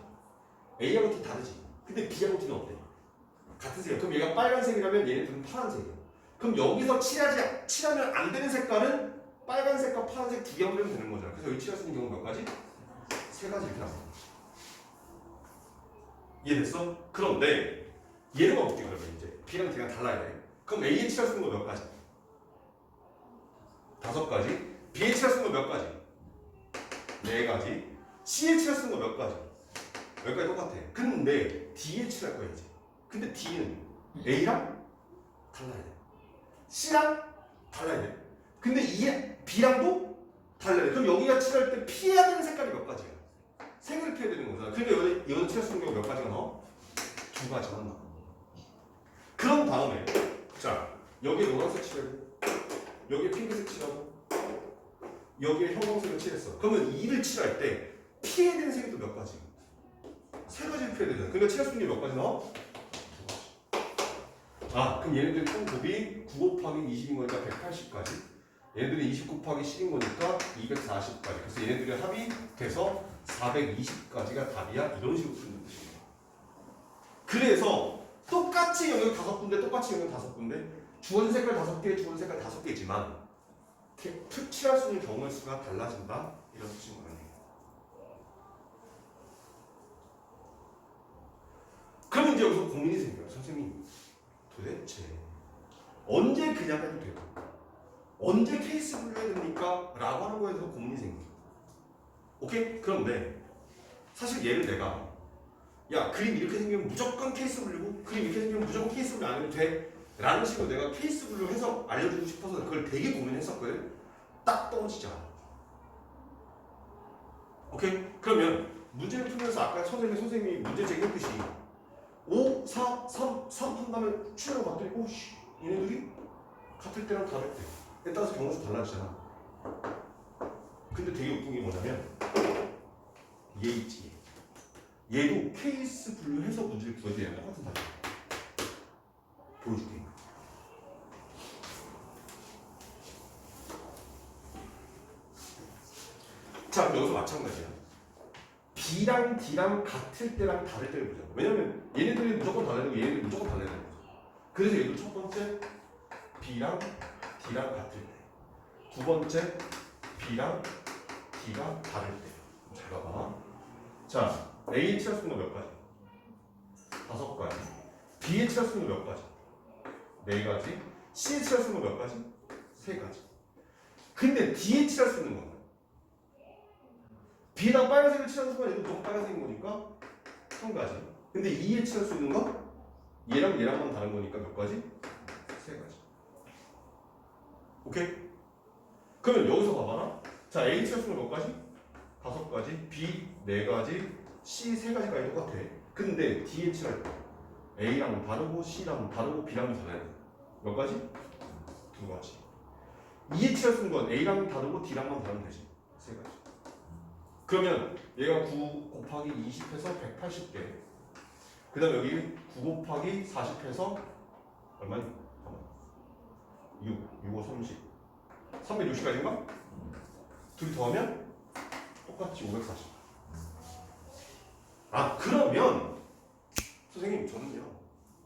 A하고 D 다르지. 근데 B하고 D는 어때? 같은 색이야. 그럼 얘가 빨간색이라면 얘네들은 파란색이야. 그럼 여기서 칠하면 안 되는 색깔은 빨간색과 파란색 두 개 하면 되는 거잖아. 그래서 여기 칠할 수 있는 경우 몇 가지? 3가지 이렇게 나와. 이해됐어? 그런데 얘를 봐볼게. 그러면 이제 B랑 D랑 달라야 돼. 그럼 A에 칠할 수 있는 거 몇 가지? 5가지. B에 칠할 수 있는 거 몇 가지? 4가지. C에 칠할 수 있는 거 몇 가지? 여기까지 똑같아. 근데 D에 칠할 거야 이제. 근데 D는 A랑 달라야 돼. C랑 달라야 돼. 근데 B랑도 달라야 돼. 그럼 여기가 칠할 때 피해야 되는 색깔이 몇 가지야? 3개를 피해야 되는 거잖아. 그러니까 여기 칠할 수 있는 경우 몇 가지가 나와? 2가지만 나와. 그런 다음에 자 여기에 노란색 칠하고 여기에 핑크색 칠하고 여기에 형광색을 칠했어. 그러면 2를 칠할 때 피해야 되는 색이 또 몇 가지? 3가지를 피해야 되잖아. 그러니까 칠할 수 있는 게 몇 가지 나와? 2가지. 아 그럼 얘네들 총 곱이 9 곱하기 20인 거니까 180까지. 얘네들이 20 곱하기 10인 거니까 240까지. 그래서 얘네들의 합이 돼서 420까지가 답이야. 이런 식으로 쓰는 것입니다. 그래서 똑같이 영역 5군데, 똑같이 영역 5군데, 주어진 색깔 5개, 주어진 색깔 5개지만 칠할 수 있는 경우의 수가 달라진다. 이런 뜻인 거예요. 그러면 이제 여기서 고민이 생겨요. 선생님, 도대체 언제 그냥 해도 되고 언제 케이스 분류해야 됩니까? 라고 하는 거에 대해서 고민이 생겨요. 오케이? 그런데 사실 얘를 내가 야 그림 이렇게 생기면 무조건 케이스 분류고 그림 이렇게 생기면 무조건 케이스 분류 안 해도 돼 라는 식으로 내가 케이스 분류해서 알려주고 싶어서 그걸 되게 고민했었거든. 딱 떨어지지 않아. 오케이? 그러면 문제를 풀면서 아까 선생님이 문제 제기했듯이 5, 4, 3 한 다음에 추려고 봤더니 오씨 얘네들이 같을 때랑 다를 때에 따라서 경우수 달라지잖아. 근데 되게 웃긴 게 뭐냐면 얘 있지. 얘도 케이스 분류해서 문제를 풀어야 되는 똑같은 답이야. 보여줄게. 자, 그럼 여기서 마찬가지야. B랑 D랑 같을 때랑 다를 때를 보자. 왜냐면 얘네들이 무조건 달라야 되고 얘네들이 무조건 달라야 되는 거죠. 그래서 얘도 첫 번째 B랑 D랑 같을 때, 두 번째 B랑 D가 다를 때. 잘 봐봐. 자, A의 치할 수 있는 거 몇 가지? 5가지. B의 치할 수 있는 거 몇 가지? 4가지. C의 치할 수 있는 거 몇 가지? 3가지. 근데 D의 칠할 수 있는 건 B랑 빨간색을 칠하는 순간 얘도 무조건 빨간색인 거니까 한 가지. 근데 E에 칠할 수 있는 건 얘랑 얘랑만 다른 거니까 몇 가지? 3가지. 오케이? 그러면 여기서 봐봐라. 자, A 칠할 수 있는 몇 가지? 5가지. B 4가지. C 3가지까지 똑같아. 근데 D에 칠할 때 A랑 다르고 C랑 다르고 B랑 달라야 돼. 몇 가지? 2가지. E에 칠할 수 있는 건 A랑 다르고 D랑만 다르면 되지. 3가지. 그러면 얘가 9 곱하기 20해서 180개. 그 다음에 여기 9 곱하기 40해서 얼마니? 6, 6, 5, 30. 360까지인가? 둘이 더하면 똑같이 540. 아, 그러면 선생님 저는요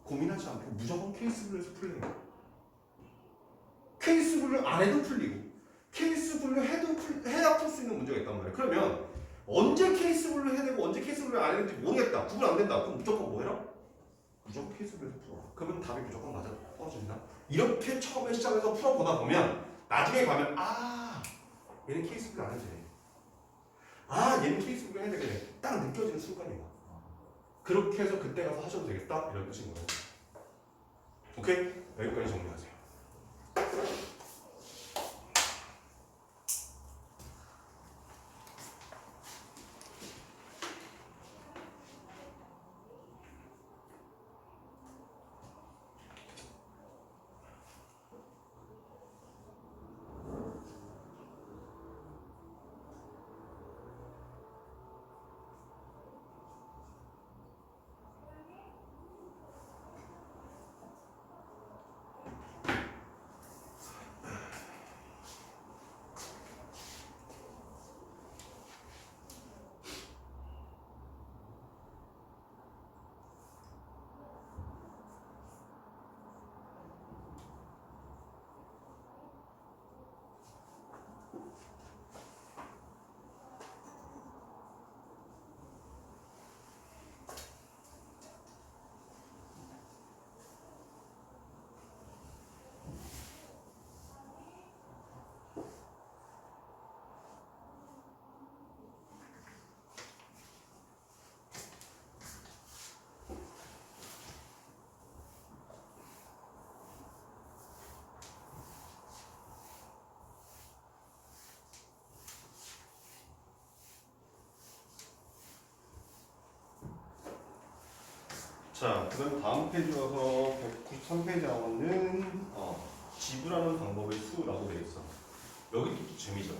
고민하지 않고 무조건 케이스별로해서 풀래요. 케이스별로 안 해도 풀리고 케이스별로 해야 풀 수 있는 문제가 있단 말이에요. 그러면 언제 케이스별로 해야 되고 언제 케이스별로 안 해야 되는지 모르겠다. 구분 안 된다. 그럼 무조건 뭐 해라? 무조건 케이스별로 풀어. 그러면 답이 무조건 맞아 떨어진다. 이렇게 처음에 시작해서 풀어보다 보면 나중에 가면 아 얘는 케이스별로 안 해도 되네. 아 얘는 케이스별로 해야 되겠네. 딱 느껴지는 순간이야. 그렇게 해서 그때 가서 하셔도 되겠다 이런 뜻인 거예요. 오케이? 여기까지 정리하세요. 자, 그다음 다음 페이지 와서 193페이지 나오는 지불하는 방법의 수라고 되어 있어. 여기 또 재미죠.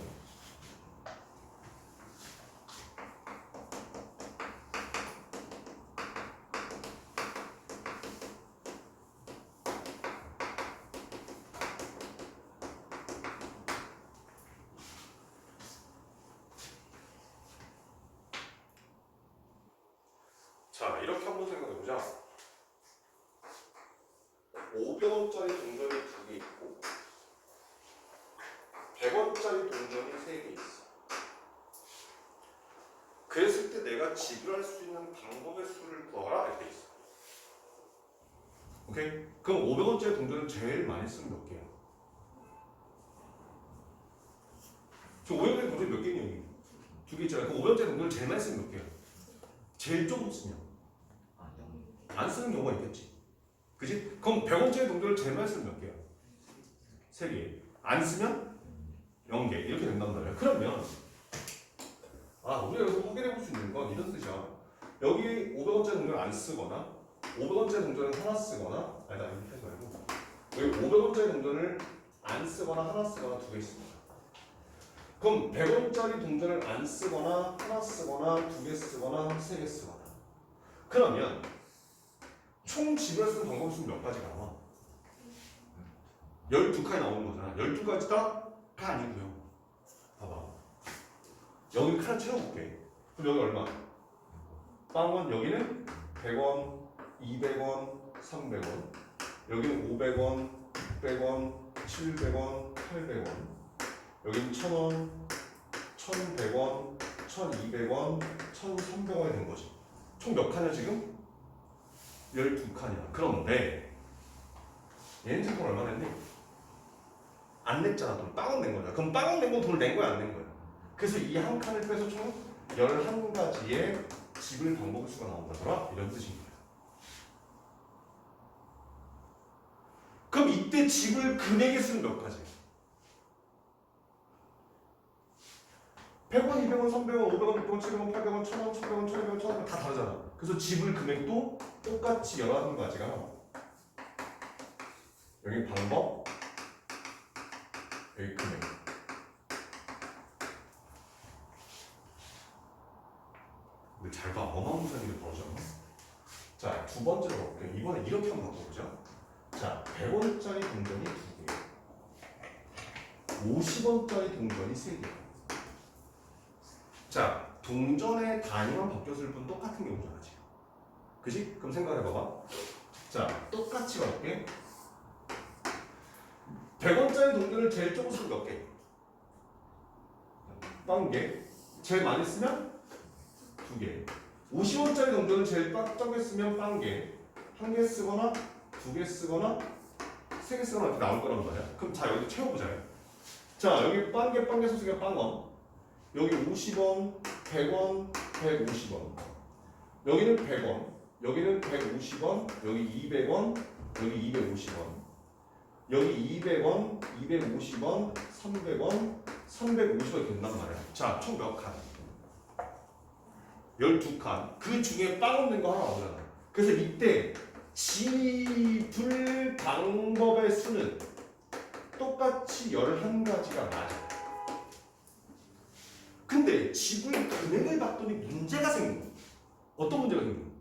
자, 이렇게 한번 생각해보자. 500원짜리 동전이 2개 있고 100원짜리 동전이 3개 있어. 그랬을 때 내가 지불할 수 있는 방법의 수를 구하라 이렇게 있어. 오케이? 그럼 500원짜리 동전을 제일 많이 쓰면 몇 개야? 저 500원짜리 동전이 몇 개니 여기? 2개 있잖아. 그 500원짜리 동전을 제일 많이 쓰면 몇 개야? 제일 좀 쓰면? 안 쓰는 경우가 있겠지. 그지? 그럼 100원짜리 동전을 제일 많이 쓰면 몇 개야? 3개. 안 쓰면 0개. 이렇게 된단 말이야. 그러면 우리가 여기서 확인해 볼 수 있는 건 이런 뜻이야. 여기 500원짜리 동전을 안 쓰거나 500원짜리 동전을 하나 쓰거나 이렇게 하지 말고 여기 500원짜리 동전을 안 쓰거나 하나 쓰거나 2개 있습니다. 그럼 100원짜리 동전을 안 쓰거나 하나 쓰거나 2개 쓰거나 3개 쓰거나 그러면 총 지불할 수 있는 방법이 있으면 몇 가지가 나와? 12칸이 나오는 거잖아. 12가지다가 아니고요. 봐봐. 여기 칸 채워볼게. 그럼 여기 얼마? 빵원 여기는 100원, 200원, 300원. 여기는 500원, 600원, 700원, 800원. 여기는 1000원, 1,100원, 1,200원, 1,300원이 된 거지. 총 몇 칸이야 지금? 12칸이야. 그런데 얘는 지금 돈 얼마 냈니? 안 냈잖아. 돈 빵원 낸 거잖아. 그럼 빵원 낸 건 돈을 낸 거야 안 낸 거야? 그래서 이 한 칸을 빼서 총 11가지의 집을 방법의 수가 나온다더라. 이런 뜻인 거야. 그럼 이때 집을 금액의 수는 몇 가지? 100원, 200원, 300원, 500원, 600원, 700원, 800원, 1000원, 1100원, 1200원, 1500원 다 다르잖아. 그래서 집을 금액도 똑같이 11가지가 나와. 여기 방법, 여기 금액. 근데 잘 봐. 어마무시한 일이 벌어져. 자, 두 번째로 볼게요. 이번에 이렇게 한번 바꿔보자. 자, 100원짜리 동전이 2개, 50원짜리 동전이 3개. 자, 동전의 단위만 바뀌었을 뿐 똑같은 게 오잖아 지금. 그지? 그럼 생각해봐봐. 자, 똑같이 가볼게. 100원짜리 동전을 제일 적은 수는 몇 개? 1개. 제일 많이 쓰면 2개. 50원짜리 동전을 제일 적게 쓰면 1개. 1개 쓰거나 2개 쓰거나 3개 쓰거나 이렇게 나올 거란 말이야. 그럼 자, 여기 채워보자. 자, 여기 1개 수수가 1원. 여기 50원, 100원, 150원. 여기는 100원, 여기는 150원, 여기 200원, 여기 250원. 여기 200원, 250원, 300원, 350원이 된단 말이야. 자, 총 몇 칸? 12칸. 그 중에 빵 없는 거 하나 나오잖아. 그래서 이때 지불 방법의 수는 똑같이 11가지가 맞아. 근데 지불 금액을 봤더니 문제가 생긴 거야. 어떤 문제가 생긴 거야?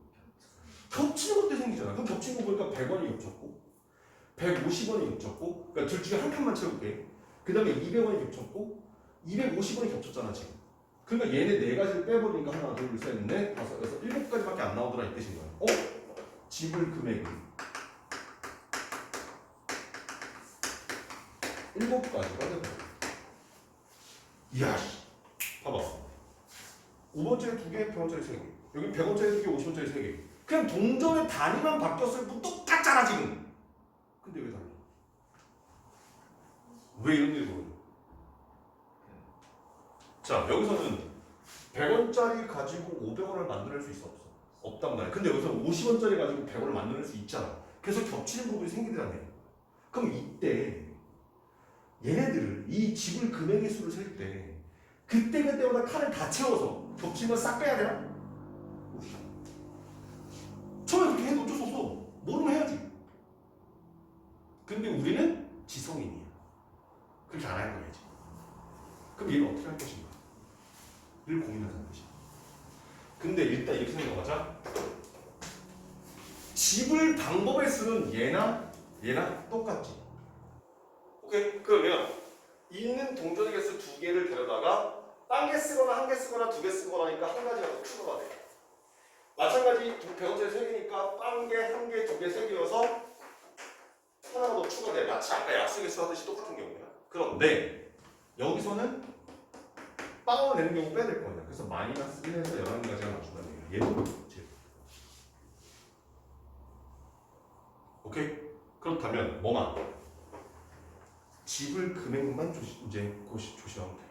겹치는 것도 생기잖아. 그럼 겹친 거 보니까 100원이 겹쳤고 150원이 겹쳤고, 그러니까 둘 중에 한 칸만 채울게. 그 다음에 200원이 겹쳤고 250원이 겹쳤잖아 지금. 그러니까 얘네 4가지를 빼버리니까 하나, 둘, 셋, 넷, 다섯, 여섯, 7가지밖에 안 나오더라 이 뜻인 거야. 지불 금액이 7가지가 된다. 이야, 봐봐. 5번짜리 2개, 100원짜리 3개. 여기 100원짜리 2개, 50원짜리 3개. 그냥 동전의 단위만 바뀌었을 뿐 똑같잖아 지금. 근데 왜 달라? 왜 이런 일이 벌어져? 자, 여기서는 100원짜리 가지고 500원을 만들 수 있어 없어? 없단 말이야. 근데 여기서 50원짜리 가지고 100원을 만들 수 있잖아. 그래서 겹치는 부분이 생기더란 말이야. 그럼 이때 얘네들을 이 지불 금액의 수를 셀 때 그때마다 칸을 다 채워서 겹친 걸 싹 빼야 되나? 처음에 그렇게 해도 어쩔 수 없어. 모르면 해야지. 근데 우리는 지성인이야. 그렇게 안 할 거야지. 그럼 얘는 어떻게 할 것인가? 늘 고민하자는 것이야. 근데 일단 이렇게 생각하자. 지불 방법의 수는 얘나 똑같지. 오케이? 그러면 있는 동전의 개수 2개를 데려다가 1개 쓰거나 1개 쓰거나 2개 쓰거나 하니까 한 가지가 더 추가가 돼. 마찬가지 100원짜리 3개니까 1개, 1개, 2개, 3개여서 하나가 더 추가돼. 마치 아까 약속에서 하듯이 똑같은 경우야. 그런데 여기서는 빵을 내는 경우 빼야 될 거냐. 그래서 마이너스 1에서 11가지가 맞춘다는 얘기야. 얘도 그렇지. 오케이? 그렇다면 뭐만? 지불 금액만 조심하면 돼.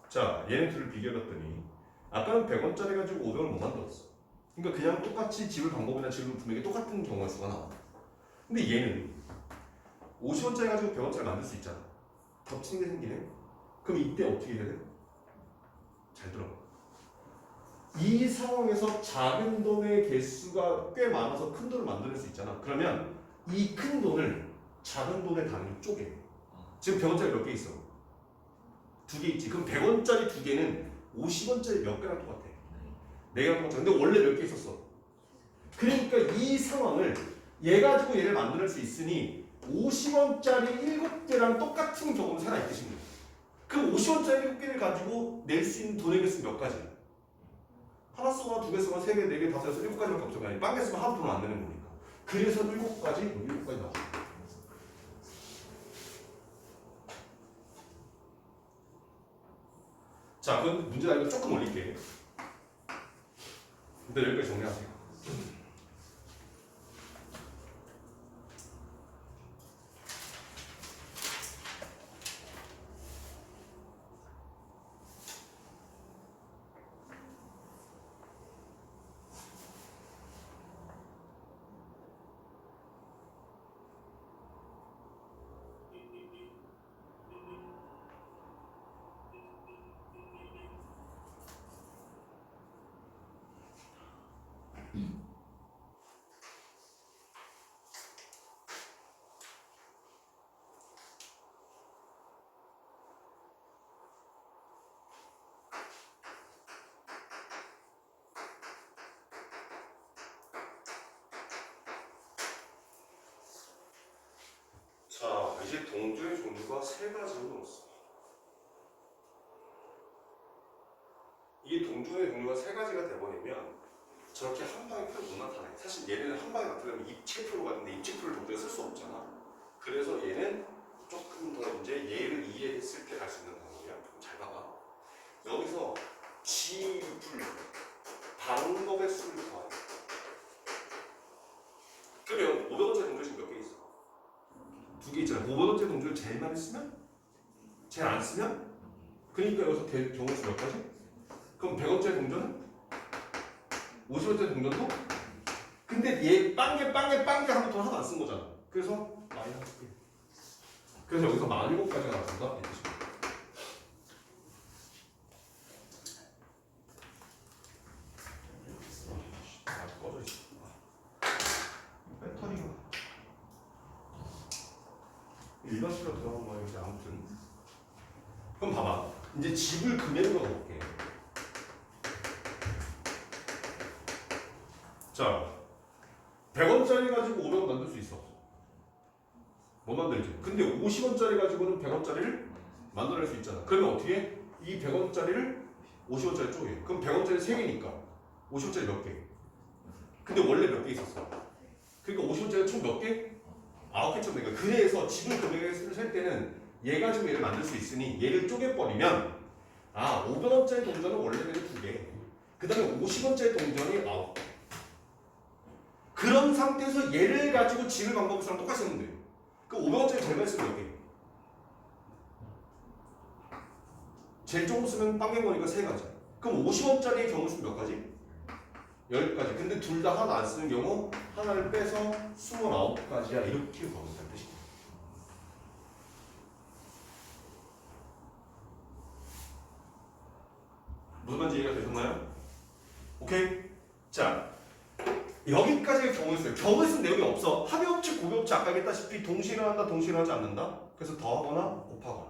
자, 얘네 둘을 비교해봤더니 아까는 100원짜리 가지고 500원을 못 만들었어. 그러니까 그냥 똑같이 지불 방법이나 지불 금액이 똑같은 경우가 수가 나와. 근데 얘는 50원짜리 가지고 100원짜리 만들 수 있잖아. 겹치는 게 생기네. 그럼 이때 어떻게 해야 돼? 잘 들어. 이 상황에서 작은 돈의 개수가 꽤 많아서 큰 돈을 만들 수 있잖아. 그러면 이 큰 돈을 작은 돈의 단위로 쪼개. 지금 100원짜리 몇 개 있어? 2개 있지. 그럼 100원짜리 2개는 50원짜리 몇 개랑 똑같아? 4개랑 똑같아. 근데 원래 몇 개 있었어? 그러니까 이 상황을 얘 가지고 얘를 만들 수 있으니 50원짜리 7개랑 똑같은 경우는 하나 있듯이. 그럼 50원짜리 7개를 가지고 낼 수 있는 돈의 개수는 몇 가지? 하나 쓰거나 2개 쓰거나 3개, 4개, 5개, 7가지밖에 없어. 아니, 빵개 쓰면 하나도 돈을 안 내는 거니까. 그래서 7가지 나와. 자, 그럼 문제 난이도 조금 올릴게. 일단 여기까지 정리하세요. 자, 이제 동조의 종류가 세 가지로 남았어. 이 동조의 종류가 세 가지가 돼버리면 저렇게 한 방에 표를 못 나타내. 사실 얘네는 한 방에 나타내면 입체표로 가는데 입체표를 동조에 쓸 수 없잖아. 그래서 얘는 조금 더 이제 얘를 이해했을 때 갈 수 있는 방법이야. 잘 봐봐. 여기서 지불 방법의 수를 더해. 그러면 500원짜리 동조에 지금 몇 개 있어? 두 개 있잖아. 500원짜리 동조를 제일 많이 쓰면? 제일 안 쓰면? 그러니까 여기서 경우수 몇 가지? 그럼 100원짜리 동전은? 50원짜리 동전도? 근데 얘 빵개 하면 돈 하나도 안 쓴 거잖아. 그래서 마이너스 1. 그래서 여기서 17가지가 나온다. 이 뜻이야. 꺼져 있어. 배터리가 일반수로 들어간 거였는데 아무튼. 그럼 봐봐. 이제 집을 금액으로 가볼게. 자, 100원짜리 가지고 500원 만들 수 있어? 못 만들지. 근데 50원짜리 가지고는 100원짜리를 만들어낼 수 있잖아. 그러면 어떻게 해? 이 100원짜리를 50원짜리 쪼개. 그럼 100원짜리 3개니까 50원짜리 몇 개? 근데 원래 몇 개 있었어? 그러니까 50원짜리 총 몇 개? 9개쯤 되니까. 그래서 지불 금액을 셀 때는 얘 가지고 얘를 만들 수 있으니 얘를 쪼개버리면 500원짜리 동전은 원래는 2개. 그 다음에 50원짜리 동전이 9개. 그런 상태에서 얘를 가지고 지불 방법을 똑같이 쓰면 돼. 그 500원짜리 제일 많이 쓰면 몇 개? 제일 조금 쓰면 빵개머니가 3가지. 그럼 50원짜리의 경우 수몇 가지? 10가지. 근데 둘 다 하나 안 쓰는 경우 하나를 빼서 29가지야. 이렇게 가면 뜻이야. 무슨 말인지 이해가 되셨나요? 오케이? 자, 여기까지의 경우였어요. 경우에서는 내용이 없어. 합의업체, 고비업체 아까 얘기했다시피 동시에 일어난다, 동시에 일어나지 않는다. 그래서 더하거나 곱하거나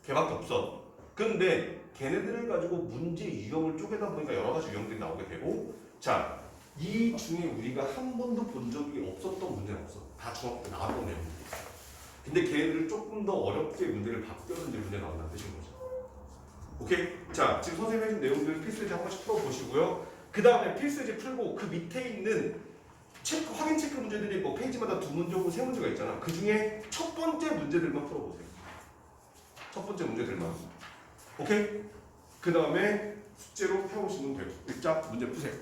걔밖에 없어. 근데 걔네들을 가지고 문제 유형을 쪼개다 보니까 여러 가지 유형들이 나오게 되고, 자, 이 중에 우리가 한 번도 본 적이 없었던 문제는 없어. 다 중학교 때 나왔던 내용들. 근데 걔네들을 조금 더 어렵게 문제를 바뀌어서 이제 문제 나온다는 뜻인 거죠. 오케이? 자, 지금 선생님이 해준 내용들 필수예제 한 번씩 풀어보시고요. 그 다음에 필수예제 풀고 그 밑에 있는 체크, 확인 체크 문제들이 뭐 페이지마다 2문제 혹은 3문제가 있잖아. 그 중에 첫 번째 문제들만 풀어보세요. 첫 번째 문제들만. 오케이? 그 다음에 숙제로 펴오시면 되고. 일자 문제 푸세요.